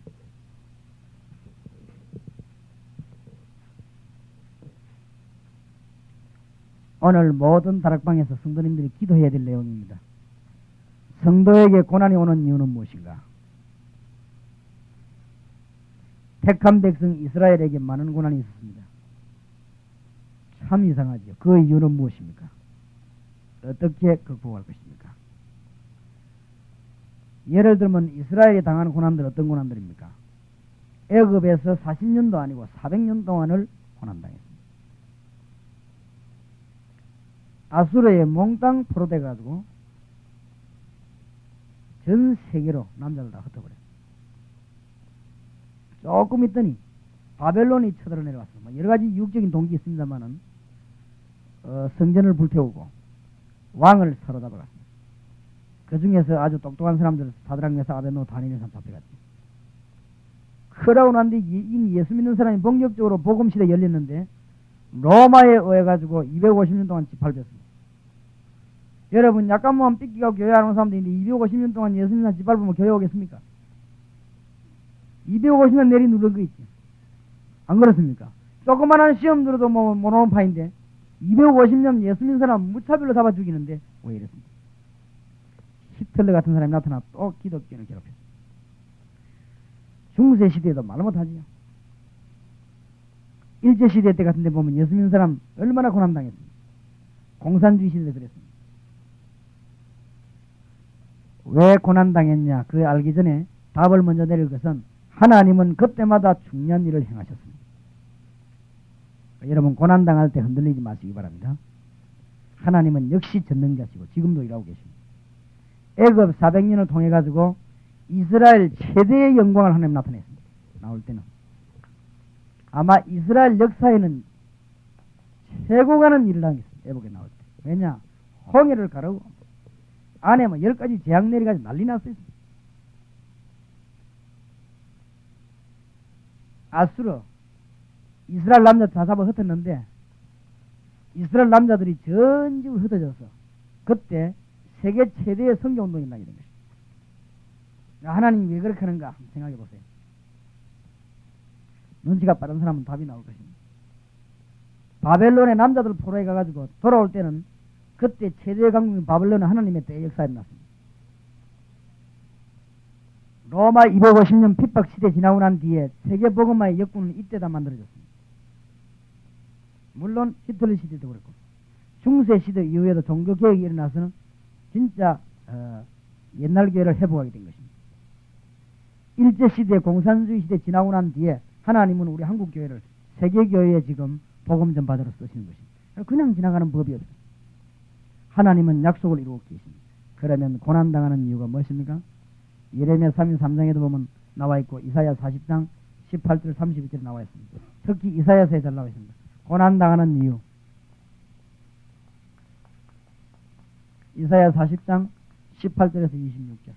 오늘 모든 다락방에서 성도님들이 기도해야 될 내용입니다. 성도에게 고난이 오는 이유는 무엇인가? 택한 백성 이스라엘에게 많은 고난이 있었습니다. 참 이상하죠. 그 이유는 무엇입니까? 어떻게 극복할 것입니까? 예를 들면 이스라엘이 당하는 고난들 어떤 고난들입니까? 애굽에서 40년도 아니고 400년 동안을 고난당했습니다. 아수르에 몽땅 포로돼가지고 전 세계로 남자를 다 흩어버렸어요. 조금 있더니 바벨론이 쳐들어 내려왔어요. 여러 가지 유혹적인 동기 있습니다만은 성전을 불태우고 왕을 사로잡아갔습니다. 그 중에서 아주 똑똑한 사람들 사드락 메삭 아벤노고 다니엘 사람 잡혀갔죠. 그러고 난 뒤 이미 예수 믿는 사람이 본격적으로 복음시대 열렸는데 로마에 의해 가지고 250년 동안 짓밟혔습니다. 여러분 약간만 삐끼가 교회 안 오는 사람들이 250년 동안 예수 믿는 사람 짓밟으면 교회 오겠습니까? 250년 내리 누른 거 있지. 안 그렇습니까? 조그만한 시험 들어도 뭐 못 오는 파인데 250년 예수 믿는 사람 무차별로 잡아 죽이는데 왜 이랬습니까? 히틀러 같은 사람이 나타나 또 기독교인을 괴롭혔습니다. 중세 시대에도 말 못하지요. 일제 시대 때 같은 데 보면 예수 믿는 사람 얼마나 고난당했습니까? 공산주의 시대에 그랬습니다. 왜 고난당했냐? 그 알기 전에 답을 먼저 내릴 것은 하나님은 그때마다 중요한 일을 행하셨습니다. 여러분 고난당할 때 흔들리지 마시기 바랍니다. 하나님은 역시 전능자시고 지금도 일하고 계십니다. 애굽 400년을 통해 가지고 이스라엘 최대의 영광을 하나님 나타냈습니다. 나올 때는 아마 이스라엘 역사에는 최고 가는 일을 하겠습니다. 애굽에 나올 때. 왜냐? 홍해를 가르고 안에 뭐 10가지 재앙 내려가지고 난리 났어요. 아수르 이스라엘 남자 다 잡아 흩었는데 이스라엘 남자들이 전집을 흩어져서 그때 세계 최대의 성교운동이 일어나게 된 것입니다. 하나님이 왜 그렇게 하는가 한번 생각해 보세요. 눈치가 빠른 사람은 답이 나올 것입니다. 바벨론의 남자들 포로에 가가지고 돌아올 때는 그때 최대의 강국인 바벨론은 하나님의 때의 역사에 일어났습니다. 로마 250년 핍박 시대 지나고 난 뒤에 세계 복음화의 역군은 이때다 만들어졌습니다. 물론 히틀러 시대도 그렇고 중세 시대 이후에도 종교 개혁이 일어나서는 진짜 옛날 교회를 회복하게 된 것입니다. 일제 시대 공산주의 시대 지나고 난 뒤에 하나님은 우리 한국 교회를 세계 교회에 지금 복음 전파자로 쓰시는 것입니다. 그냥 지나가는 법이 없어요. 하나님은 약속을 이루고 계십니다. 그러면 고난당하는 이유가 무엇입니까? 예레미야 33장에도 보면 나와 있고 이사야 40장 18절 32절에 나와 있습니다. 특히 이사야서에 잘 나와 있습니다. 고난당하는 이유. 이사야 40장 18절에서 26절.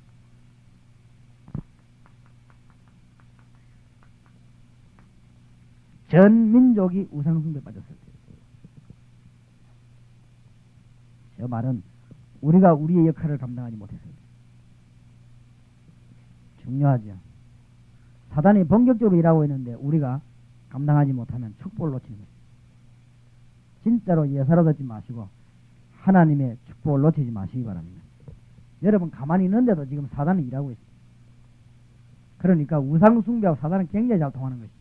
전 민족이 우상숭배에 빠졌을 때. 저 말은 우리가 우리의 역할을 감당하지 못했어요. 중요하죠. 사단이 본격적으로 일하고 있는데 우리가 감당하지 못하면 축복을 놓치는 것입니다. 진짜로 예사로 듣지 마시고 하나님의 축복을 놓치지 마시기 바랍니다. 여러분 가만히 있는데도 지금 사단은 일하고 있습니다. 그러니까 우상숭배하고 사단은 굉장히 잘 통하는 것입니다.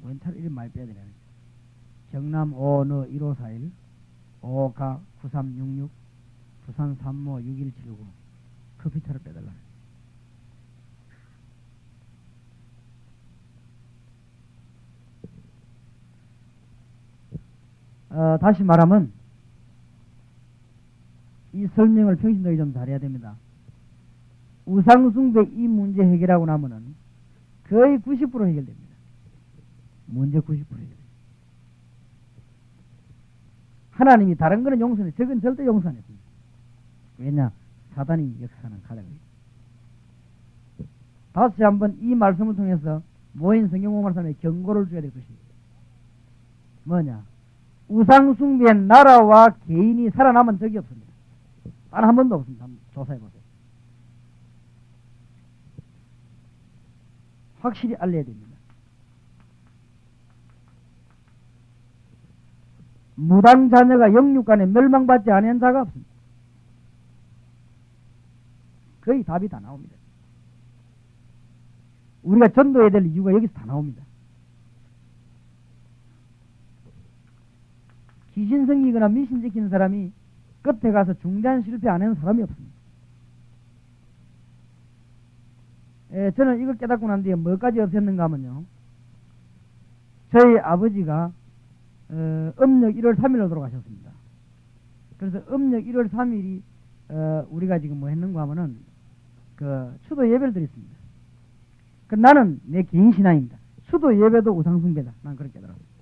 멘탈 이름 많이 빼야 되네. 경남 오너 1541 5가 9366 부산 3모 6179 커피차를 빼달라. 다시 말하면 이 설명을 평신도에 좀 잘해야 됩니다. 우상숭배 이 문제 해결하고 나면은 거의 90% 해결됩니다. 문제 90% 해결됩니다. 하나님이 다른 거는 용서해, 저건 절대 용서 안 했습니다. 왜냐? 사단이 역사하는 가장이에요. 다시 한번 이 말씀을 통해서 모인 성경공부하는 사람에 경고를 줘야 될 것입니다. 뭐냐? 우상숭배의 나라와 개인이 살아남은 적이 없습니다. 단 한 번도 없습니다. 한번 조사해보세요. 확실히 알려야 됩니다. 무당 자녀가 영육간에 멸망받지 않은 자가 없습니다. 거의 답이 다 나옵니다. 우리가 전도해야 될 이유가 여기서 다 나옵니다. 귀신 생기거나 미신 지키는 사람이 끝에 가서 중단 실패 안 하는 사람이 없습니다. 저는 이걸 깨닫고 난 뒤에 뭐까지 없앴는가 하면요. 저희 아버지가 음력 1월 3일로 돌아가셨습니다. 그래서 음력 1월 3일이 우리가 지금 뭐 했는가 하면은 추도 예배를 드렸습니다. 나는 내 개인 신앙입니다. 추도 예배도 우상숭배다. 난 그렇게 깨달았습니다.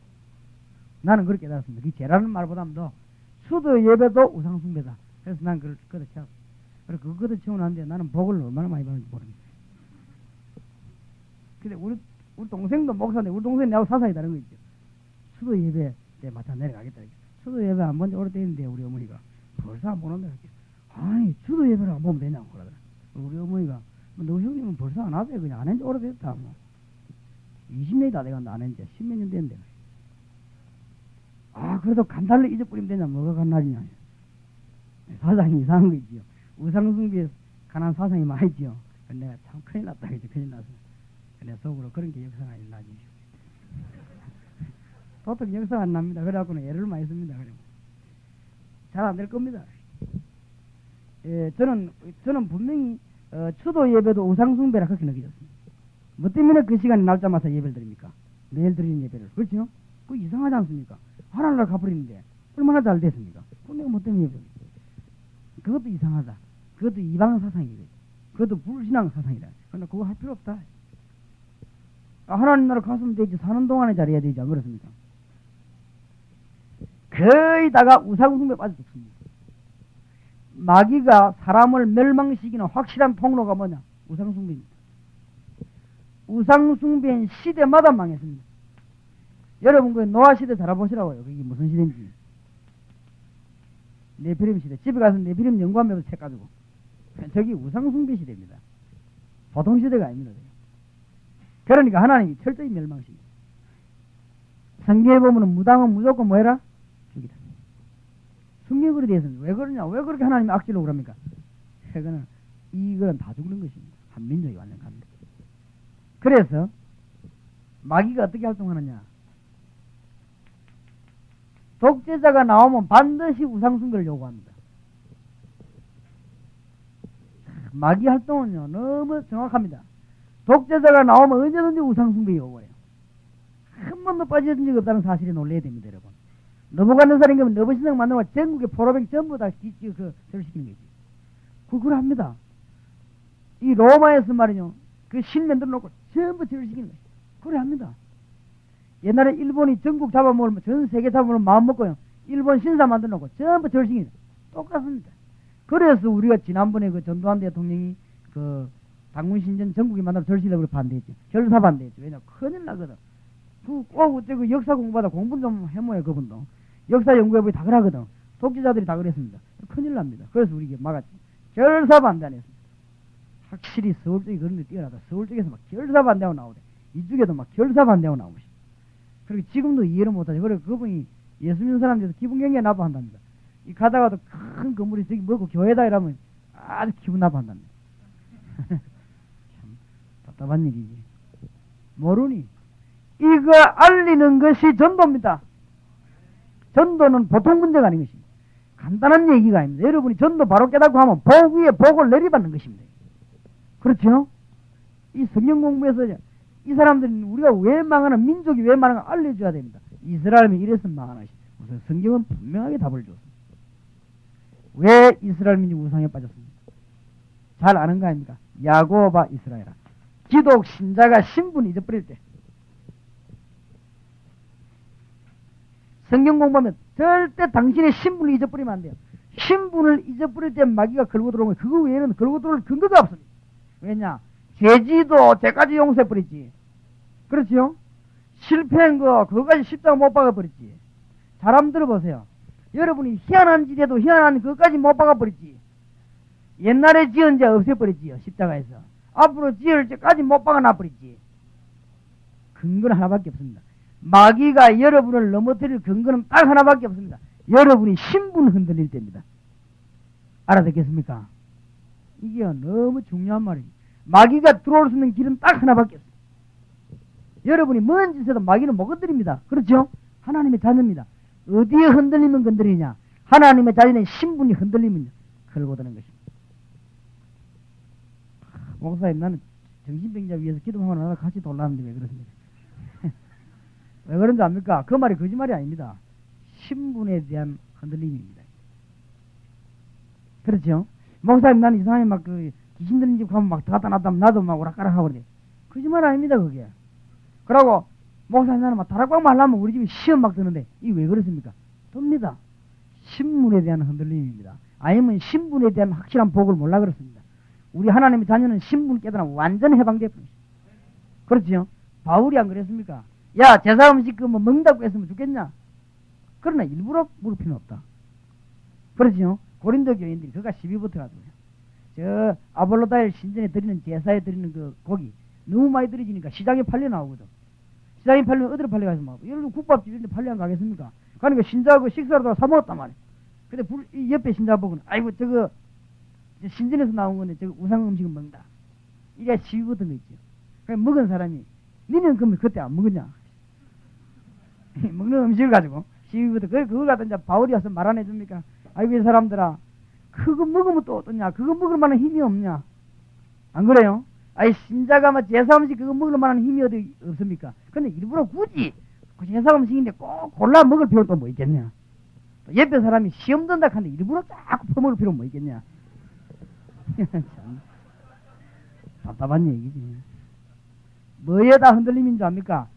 나는 그렇게 깨달았습니다. 이 죄라는 말보다도 추도 예배도 우상숭배다. 그래서 난 그걸 걷어채웠어. 그래서 그거 걷어채우고 난데 나는 복을 얼마나 많이 받는지 모릅니다. 근데 우리 동생도 목사인데 우리 동생이 나하고 사상이 다른 거 있죠. 추도 예배 때 마차 내려가겠다. 추도 예배 안 본 지 오래됐는데 우리 어머니가 벌써 안 보는다. 아니 추도 예배를 안 보면 되냐고 그러더라. 우리 어머니가 너 형님은 벌써 안 하세요. 그냥 안 한 지 오래됐다. 뭐. 20년이 다 돼간다. 안 한 지 10몇 년 됐는데. 그래도 간달로 잊어버리면 되냐. 뭐가 간달이냐. 사상이 이상한 거 있지요. 우상숭배에 관한 사상이 많이 있지요. 내가 참 큰일 났다. 큰일 났어. 내 속으로 그런 게 역사가 일어나지. 도덕 역사가 안 납니다. 그래갖고는 예를 많이 씁니다. 잘 안 될 겁니다. 예, 저는 분명히 추도 예배도 우상숭배라 그렇게 느껴졌습니다. 뭐 때문에 그 시간에 날짜마다 예배를 드립니까? 매일 드리는 예배를. 그렇죠? 그거 이상하지 않습니까? 하나님을 갚으리는데 얼마나 잘 됐습니까? 그럼 내가 뭐 때문에 예배를? 그것도 이상하다. 그것도 이방 사상이거든. 그것도 불신앙 사상이다. 그러나 그거 할 필요 없다. 하나님 나라 갔으면 되지. 사는 동안에 잘해야 되지. 안 그렇습니까? 거의 다가 우상숭배에 빠져 죽습니다. 마귀가 사람을 멸망시키는 확실한 통로가 뭐냐? 우상숭배입니다. 우상숭배인 시대마다 망했습니다. 여러분 그 노아 시대 잘 알아보시라고요. 그게 무슨 시대인지. 네피림 시대. 집에 가서 네피림 연구하면서 책 가지고. 저기 우상숭배 시대입니다. 보통 시대가 아닙니다. 그러니까 하나님이 철저히 멸망시킵니다. 성경에 보면 무당은 무조건 뭐 해라? 죽이라. 순교그리 대해서는 왜 그러냐? 왜 그렇게 하나님이 악질로 그럽니까? 이거는 다 죽는 것입니다. 한 민족이 완전 갑니다. 그래서 마귀가 어떻게 활동하느냐? 독재자가 나오면 반드시 우상숭배를 요구합니다. 마귀 활동은요 너무 정확합니다. 독재자가 나오면 언제든지 우상숭배 요구해요. 한 번도 빠져든 적이 없다는 사실에 놀라야 됩니다, 여러분. 너부갓네살인 거면 너부신당 만들고 전국의 포로병 전부 다 절시키는 거지. 그걸 합니다. 이 로마에서 말이죠. 그 신면들 놓고 전부 절시키는 거예요. 그래 합니다. 옛날에 일본이 전국 잡아먹으면 전 세계 잡아먹으면 마음 먹고요. 일본 신사 만들어 놓고 전부 절시키는 거예요. 똑같습니다. 그래서 우리가 지난번에 그 전두환 대통령이 그 당군신전 전국에 만나서 절시라고 반대했죠. 결사 반대했죠. 왜냐 큰일 나거든. 그 역사 공부하다 공부 좀 해모해 그분도. 역사 연구해보니 다 그러거든. 독재자들이 다 그랬습니다. 큰일 납니다. 그래서 우리 이게 막았지. 결사 반대 안 했습니다. 확실히 서울 쪽이 그런 데 뛰어나다. 서울 쪽에서 막 결사 반대하고 나오대. 이쪽에도 막 결사 반대하고 나오시. 그리고 지금도 이해를 못하죠. 그래 그분이 예수 믿는 사람들에서 기분 굉장히 나빠한답니다. 이 가다가도 큰 건물이 저기 뭐고 교회다 이러면 아주 기분 나빠한답니다. 참 답답한 일이지. 모르니 이거 알리는 것이 전도입니다. 전도는 보통 문제가 아닌 것입니다. 간단한 얘기가 아닙니다. 여러분이 전도 바로 깨닫고 하면 복 위에 복을 내리받는 것입니다. 그렇죠? 이 성경 공부에서 이 사람들은 우리가 왜 망하나 민족이 왜 망하나 알려줘야 됩니다. 이스라엘이 이래서 망하나 우선 성경은 분명하게 답을 줬습니다. 왜 이스라엘 민족이 우상에 빠졌습니까? 잘 아는 거 아닙니까? 야고바 이스라엘아. 기독 신자가 신분 잊어버릴 때 성경 공부하면 절대 당신의 신분을 잊어버리면 안 돼요. 신분을 잊어버릴 때 마귀가 걸고 들어오면 그거 외에는 걸고 들어올 근거가 없습니다. 왜냐? 죄지도 죄까지 용서해버리지. 그렇지요? 실패한 거 그거까지 십자가 못 박아버리지. 사람 들어보세요. 여러분이 희한한 짓 해도 희한한 그것까지 못 박아버리지. 옛날에 지은 죄 없애버리지요. 십자가에서. 앞으로 지을 죄까지 못 박아놔버리지. 근거는 하나밖에 없습니다. 마귀가 여러분을 넘어뜨릴 근거는 딱 하나밖에 없습니다. 여러분이 신분 흔들릴 때입니다. 알아듣겠습니까? 이게 너무 중요한 말입니다. 마귀가 들어올 수 있는 길은 딱 하나밖에 없습니다. 여러분이 뭔 짓을 해도 마귀는 못 건드립니다. 그렇죠? 하나님의 자녀입니다. 어디에 흔들리면 건드리냐? 하나님의 자녀의 신분이 흔들리면 걸고 드는 것입니다. 목사님 나는 정신병자 위해서 기도하고 나서 같이 돌라는데 왜 그렇습니까? 왜 그런지 압니까? 그 말이 거짓말이 아닙니다. 신분에 대한 흔들림입니다. 그렇죠? 목사님 나는 이상하게 막 그 귀신 들린 집 가면 막 들어갔다 놨다 하면 나도 막 오락가락 하고 그래. 거짓말 아닙니다 그게. 그러고 목사님 나는 막 다락방 말라면 우리 집에 시험 막 드는데 이게 왜 그렇습니까? 듭니다. 신분에 대한 흔들림입니다. 아니면 신분에 대한 확실한 복을 몰라 그렇습니다. 우리 하나님의 자녀는 신분 깨달으면 완전 해방됐습니다. 그렇죠? 바울이 안 그랬습니까? 야 제사 음식 그 뭐 먹는다고 했으면 좋겠냐? 그러나 일부러 물을 필요는 없다. 그렇죠? 고린도 교인들이 그가 시비 붙어가지고요. 저 아볼로다일 신전에 드리는 제사에 드리는 그 고기 너무 많이 들여지니까 시장에 팔려 나오거든. 시장에 팔리면 어디로 팔려가서 막 여러분 국밥집 이런 데 팔려 안 가겠습니까? 그러니까 신자하고 식사로 사 먹었단 말이야. 근데 이 옆에 신자 보고는 아이고 저거 신전에서 나온 건데 저거 우상 음식은 먹는다. 이게 시비 붙은 거 있죠. 그러니까 먹은 사람이 니는 그러면 그때 안 먹었냐? 먹는 음식을 가지고 시위부터 그걸 갖다 이제 바울이 와서 말 안 해줍니까? 아이고 이 사람들아, 그거 먹으면 또 어떠냐? 그거 먹을 만한 힘이 없냐? 안 그래요? 아이 신자가 막 제사 음식 그거 먹을 만한 힘이 어디 없습니까? 근데 일부러 굳이 그 제사 음식인데 꼭 골라 먹을 필요는 또 뭐 있겠냐? 또 옆에 사람이 시험 든다 하는데 일부러 자꾸 퍼먹을 필요는 뭐 있겠냐? 참 답답한 얘기지. 뭐에다 흔들림인 줄 압니까?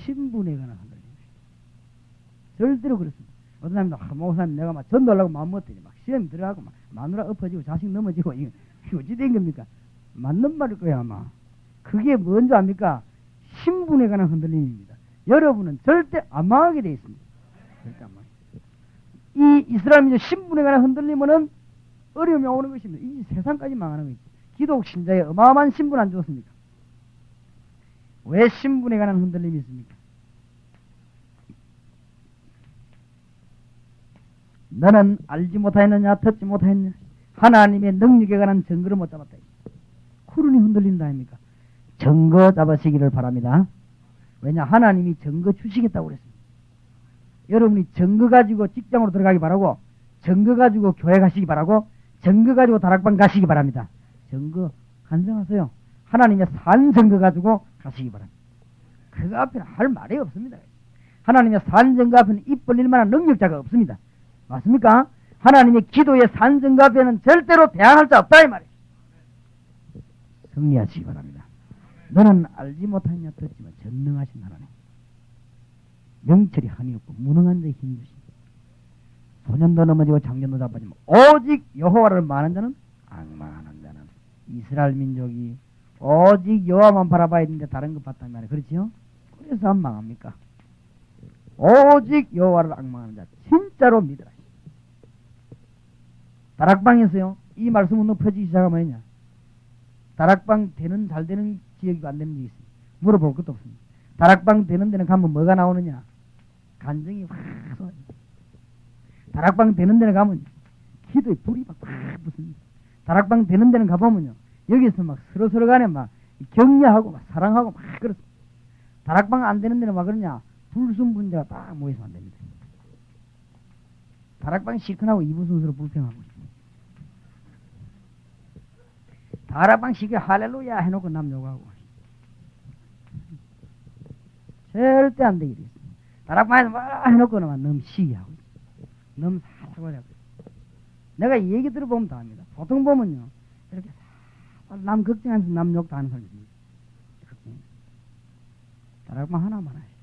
신분에 관한 흔들림. 절대로 그렇습니다. 어떤 사람도 목사님 내가 막 전도하려고 마음 먹더니 막 시험이 들어가고 막 마누라 엎어지고 자식 넘어지고 이거 어찌 된 겁니까? 맞는 말일 거야 아마. 그게 뭔지 압니까? 신분에 관한 흔들림입니다. 여러분은 절대 안 망하게 되어 있습니다. 절대 안 망하게. 이 이스라엘 민족 신분에 관한 흔들림은 어려움이 오는 것입니다. 이 세상까지 망하는 거지. 기독 신자의 어마어마한 신분 안 좋습니까? 왜 신분에 관한 흔들림이 있습니까? 너는 알지 못하였느냐 듣지 못하였느냐 하나님의 능력에 관한 증거를 못 잡았다. 쿠른이 흔들린다 아닙니까? 증거 잡으시기를 바랍니다. 왜냐 하나님이 증거 주시겠다고 그랬습니다. 여러분이 증거 가지고 직장으로 들어가기 바라고 증거 가지고 교회 가시기 바라고 증거 가지고 다락방 가시기 바랍니다. 증거 간증하세요. 하나님의 산 증거 가지고 가시기 바랍니다. 그거 앞에는 할 말이 없습니다. 하나님의 산 증거 앞에는 입 벌릴 만한 능력자가 없습니다. 맞습니까? 하나님의 기도의 산 증거 앞에는 절대로 대항할 자 없다 이 말이에요. 승리하시기 바랍니다. 너는 알지 못하느냐 듣지만 전능하신 하나님, 명철이 한이 없고 무능한 자의 힘주신, 소년도 넘어지고 장년도 자빠지면 오직 여호와를 만한 자는 악망하는 자는 이스라엘 민족이 오직 여호와만 바라봐야 되는데 다른 것 봤단 말이에요. 그렇지요? 그래서 안 망합니까? 오직 여호와를 악망하는 자 진짜로 믿으라. 다락방에서요 이 말씀은 높여지기 시작하면 뭐냐? 다락방 되는 잘 되는 지역이고 안 되는 지역이 있습니다. 물어볼 것도 없습니다. 다락방 되는 데는 가면 뭐가 나오느냐? 간증이 확 쏘아요. 다락방 되는 데는 가면 기도에 불이 막 붙습니다. 다락방 되는 데는 가보면요 여기서 막 서로 간에 막 격려하고 막 사랑하고 막 그렇습니다. 다락방 안 되는 데는 막 그러냐? 불순분자가 딱 모여서 안 됩니다. 다락방 시큰하고 이부순서로 불평하고 있습니다. 다락방 시켜 할렐루야 해놓고 남 욕하고 절대 안 되게 돼 있습니다. 다락방에서 막 해놓고는 너무 시기하고 너무 사라고 하고 내가 이 얘기 들어보면 다 합니다. 보통 보면요 이렇게 남 걱정하면서 남 욕 다 하는 사람이 있습니다. 다락방 하나만 하시죠.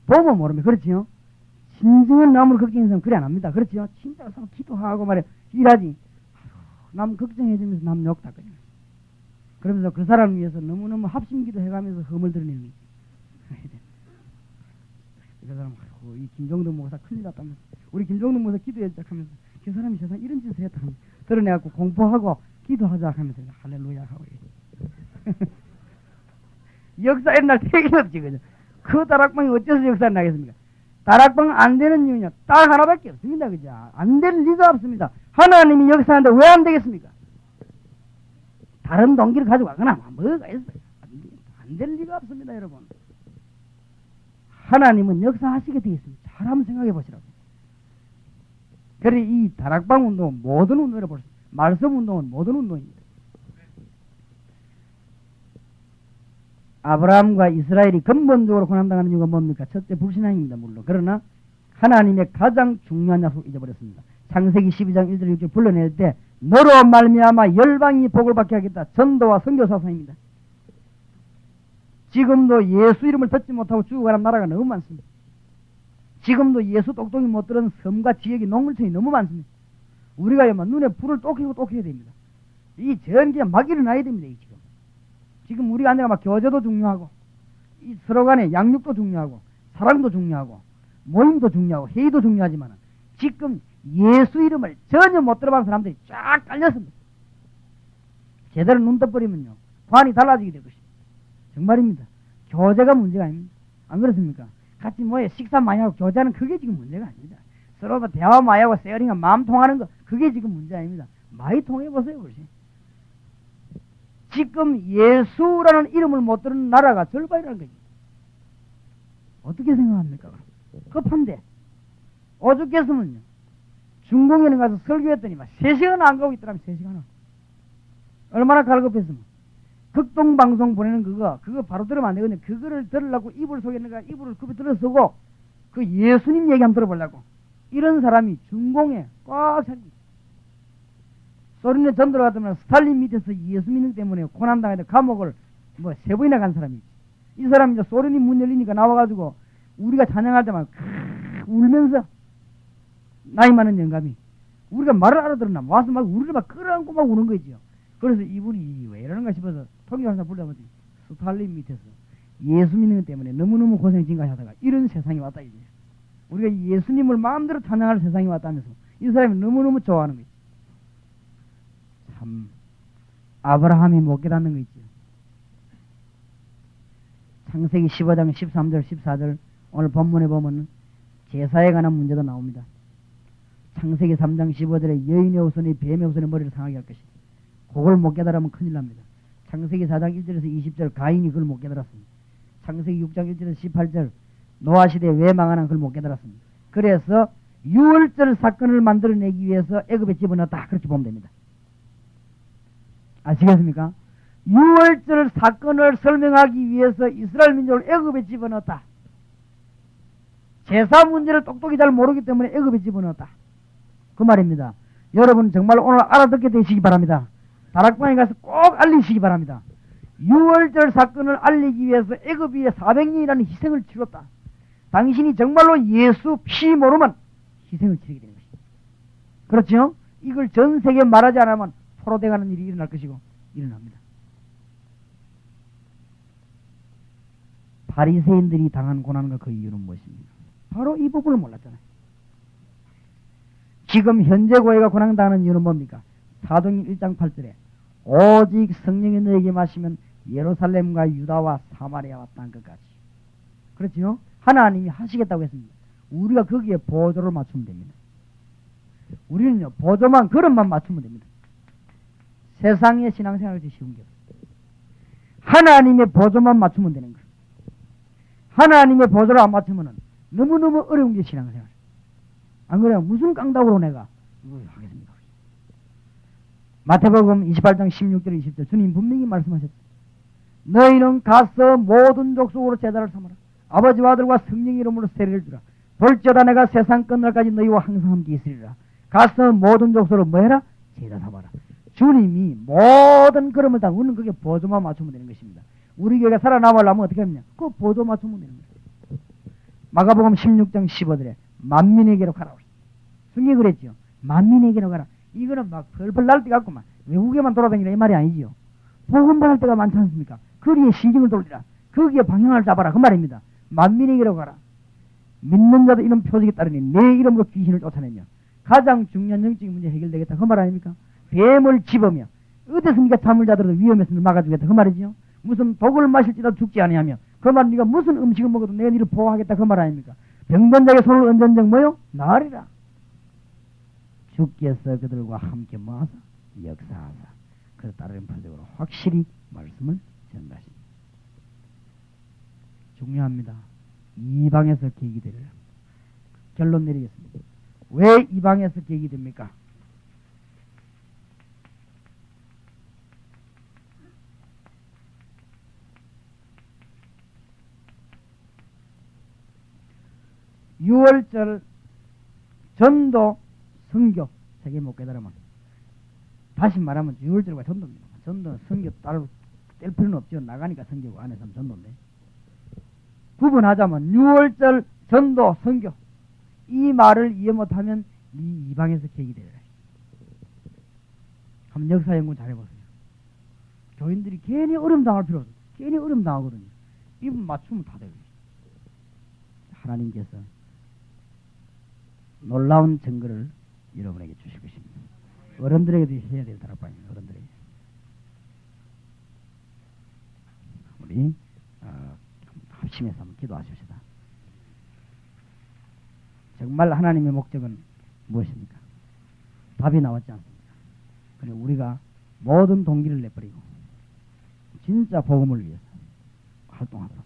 보면 모릅니다. 그렇지요? 진정한 남을 걱정하는 사람 그래 안 합니다. 그렇지요? 진짜 사람 기도하고 말이야 일하지. 남 걱정해주면서 남 욕 다 거냐. 그러면서 그 사람을 위해서 너무너무 합심기도 해가면서 흠을 드러내는 거지. 그 사람 이 김종덕 목사 큰일 났다면서 우리 김종덕 목사 기도해 시작하면서 그 사람이 세상 이런 짓을 했다 하면서 드러내갖고 공포하고 기도하자 하면서 할렐루야 하고 역사 옛날 되겠지 그죠. 그 다락방이 어째서 역사를 나겠습니까? 다락방 안 되는 이유냐 딱 하나밖에 없습니다. 그죠? 안 될 리가 없습니다. 하나님이 역사하는데 왜 안 되겠습니까? 다른 동기를 가지고 가거나 뭐가 있어요. 안 될 리가 없습니다. 여러분 하나님은 역사하시게 되어 있습니다. 잘 한번 생각해 보시라고. 그래 이 다락방 운동은 모든 운동이라 볼 수 있습니다. 말씀 운동은 모든 운동입니다. 아브라함과 이스라엘이 근본적으로 고난당하는 이유가 뭡니까? 첫째 불신앙입니다. 물론 그러나 하나님의 가장 중요한 약속을 잊어버렸습니다. 창세기 12장 1절 6절 불러낼 때 너로 말미암아 열방이 복을 받게 하겠다. 전도와 선교사상입니다. 지금도 예수 이름을 듣지 못하고 죽어가는 나라가 너무 많습니다. 지금도 예수 똑똑히 못 들은 섬과 지역이 농물청이 너무 많습니다. 우리가 눈에 불을 또 켜고 또 켜야 됩니다. 이 전기가 막 일어나야 됩니다. 지금 우리가 내가 막 교제도 중요하고 이 서로 간에 양육도 중요하고 사랑도 중요하고 모임도 중요하고 회의도 중요하지만 지금 예수 이름을 전혀 못 들어본 사람들이 쫙 깔렸습니다. 제대로 눈 떠버리면요 관이 달라지게 될 것입니다. 정말입니다. 교제가 문제가 아닙니다. 안 그렇습니까? 같이 모여 식사 많이 하고 교제하는 그게 지금 문제가 아닙니다. 서로 대화 많이 하고 세어링과 마음 통하는 거 그게 지금 문제 아닙니다. 많이 통해보세요. 그렇지? 지금 예수라는 이름을 못 들은 나라가 절반이라는 거지. 어떻게 생각합니까? 급한데 오죽했으면요 중공에는 가서 설교했더니 막 3시간 안 가고 있더라면 3시간을 얼마나 갈급했으면 극동방송 보내는 그거 바로 들으면 안 되거든요. 그거를 들으려고 이불 속에 있는가 이불을 급히 들어서고 그 예수님 얘기 한번 들어보려고 이런 사람이 중공에 꽉 차지. 소련에 전도를 갔더니 스탈린 밑에서 예수 믿는 때문에 고난당해서 감옥을 뭐 3번이나 간 사람이 이 사람이 이제 소련이 문 열리니까 나와가지고 우리가 찬양할 때만 울면서 나이 많은 영감이 우리가 말을 알아들었나 와서 막 우리를 막 끌어안고 막 우는 거지요. 그래서 이분이 왜 이러는가 싶어서 통역하면서 불러보지 스탈린 밑에서 예수 믿는 것 때문에 너무너무 고생 증가하다가 이런 세상이 왔다 이제 우리가 예수님을 마음대로 찬양할 세상이 왔다면서 이 사람이 너무너무 좋아하는 거지. 참 아브라함이 못 깨닫는 거 있죠. 창세기 15장 13절 14절 오늘 본문에 보면 제사에 관한 문제도 나옵니다. 창세기 3장 15절에 여인의 후손이 뱀의 후손의 머리를 상하게 할 것이다. 그걸 못 깨달으면 큰일 납니다. 창세기 4장 1절에서 20절 가인이 그걸 못 깨달았습니다. 창세기 6장 1절에서 18절 노아 시대에 왜 망하나 그걸 못 깨달았습니다. 그래서 유월절 사건을 만들어내기 위해서 애굽에 집어넣었다 그렇게 보면 됩니다. 아시겠습니까? 유월절 사건을 설명하기 위해서 이스라엘 민족을 애굽에 집어넣었다. 제사 문제를 똑똑히 잘 모르기 때문에 애굽에 집어넣었다. 그 말입니다. 여러분 정말 오늘 알아듣게 되시기 바랍니다. 다락방에 가서 꼭 알리시기 바랍니다. 유월절 사건을 알리기 위해서 애굽에 400년이라는 희생을 치렀다. 당신이 정말로 예수 피 모르면 희생을 치르게 되는 것입니다. 그렇죠? 이걸 전 세계에 말하지 않으면 포로돼가는 일이 일어날 것이고 일어납니다. 바리새인들이 당한 고난과 그 이유는 무엇입니까? 바로 이 부분을 몰랐잖아요. 지금 현재 교회가 고난당하는 이유는 뭡니까? 사도행 1장 8절에 오직 성령이 너에게 마시면 예루살렘과 유다와 사마리아와 땅끝까지. 그렇죠? 하나님이 하시겠다고 했습니다. 우리가 거기에 보조를 맞추면 됩니다. 우리는요 보조만 그릇만 맞추면 됩니다. 세상의 신앙생활이 쉬운 게 하나님의 보조만 맞추면 되는 거예요. 하나님의 보조를 안 맞추면 너무너무 어려운 게 신앙생활. 안 그래요? 무슨 깡다구로 내가 하겠습니까? 마태복음 28장 16절 20절 주님 분명히 말씀하셨죠. 너희는 가서 모든 족속으로 제자를 삼아라. 아버지와 아들과 성령의 이름으로 세례를 주라. 볼지어다 내가 세상 끝날까지 너희와 항상 함께 있으리라. 가서 모든 족속으로 뭐해라? 제자 삼아라. 주님이 모든 걸음을 다 우리는 그게 보조만 맞추면 되는 것입니다. 우리 교회가 살아남으려면 어떻게 하느냐? 그 보조 맞추면 되는 거예요. 마가복음 16장 15절에 만민에게로 가라. 성경이 그랬죠. 만민에게로 가라. 이거는 막 펄펄 날 때 같고 막 외국에만 돌아다니라 이 말이 아니지요. 복음 받을 때가 많지 않습니까? 거기에 신경을 돌리라. 거기에 방향을 잡아라. 그 말입니다. 만민에게로 가라. 믿는 자도 이런 표적에 따르니 내 이름으로 귀신을 쫓아내며 가장 중요한 영적인 문제 해결되겠다. 그 말 아닙니까? 뱀을 집으며 어디서 네가 잠을 자더라도 위험에서 막아주겠다. 그 말이지요. 무슨 독을 마실지라도 죽지 아니하며 그 말 네가 무슨 음식을 먹어도 내가 너를 보호하겠다. 그 말 아닙니까? 병든 자의 손을 얹은 뭐요? 나으리라. 주께서 그들과 함께 모아서 역사하사 그 따르는 표적으로 확실히 말씀을 전가십니다. 중요합니다. 이방에서 계기 되리라. 결론 내리겠습니다. 왜 이방에서 계기 됩니까? 유월절 전도 선교 세계 못 깨달으면 다시 말하면 유월절과 전도입니다. 전도 선교 따로 뗄 필요는 없죠. 나가니까 선교고 안에서는 전도인데 구분하자면 유월절 전도 선교 이 말을 이해 못하면 이 이방에서 계기 되리라. 한번 역사 연구 잘해보세요. 교인들이 괜히 어려움 당할 필요 없어요. 괜히 어려움 당하거든요. 이분 맞추면 다 되거든요. 하나님께서 놀라운 증거를 여러분에게 주실 것입니다. 어른들에게도 해야 될 다락방입니다. 어른들에게. 우리 합심해서 한번 기도하십시다. 정말 하나님의 목적은 무엇입니까? 답이 나왔지 않습니까? 그래 우리가 모든 동기를 내버리고 진짜 복음을 위해서 활동하도록.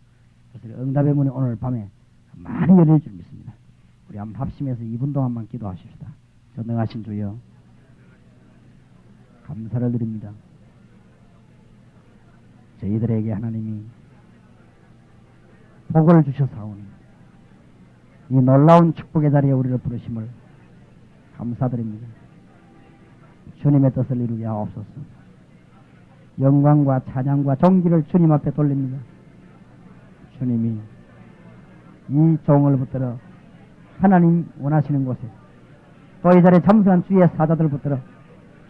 그래서 응답의 문이 오늘 밤에 많이 열릴 줄 믿습니다. 우리 한번 합심해서 2분 동안만 기도하십시다. 전능하신 주여, 감사를 드립니다. 저희들에게 하나님이 복을 주셔사오니 이 놀라운 축복의 자리에 우리를 부르심을 감사드립니다. 주님의 뜻을 이루게 하옵소서. 영광과 찬양과 존귀를 주님 앞에 돌립니다. 주님이 이 종을 붙들어 하나님 원하시는 곳에 또 이 자리에 참석한 주의 사자들을 붙들어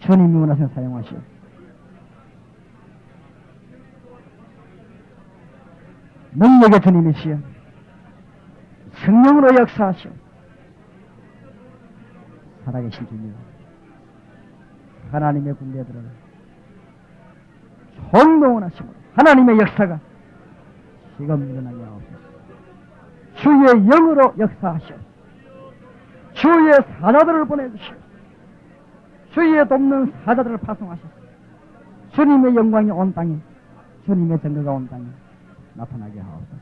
주님이 원하시는 사용하시오. 능력의 주님이시여, 성령으로 역사하시오. 살아계신 주님, 하나님의 군대들을 총동원하시고 하나님의 역사가 지금 일어나게 하옵소서. 주의 영으로 역사하시오. 주의 사자들을 보내주시오. 주의 돕는 사자들을 파송하시오. 주님의 영광이 온 땅에, 주님의 증거가 온 땅에 나타나게 하옵소서.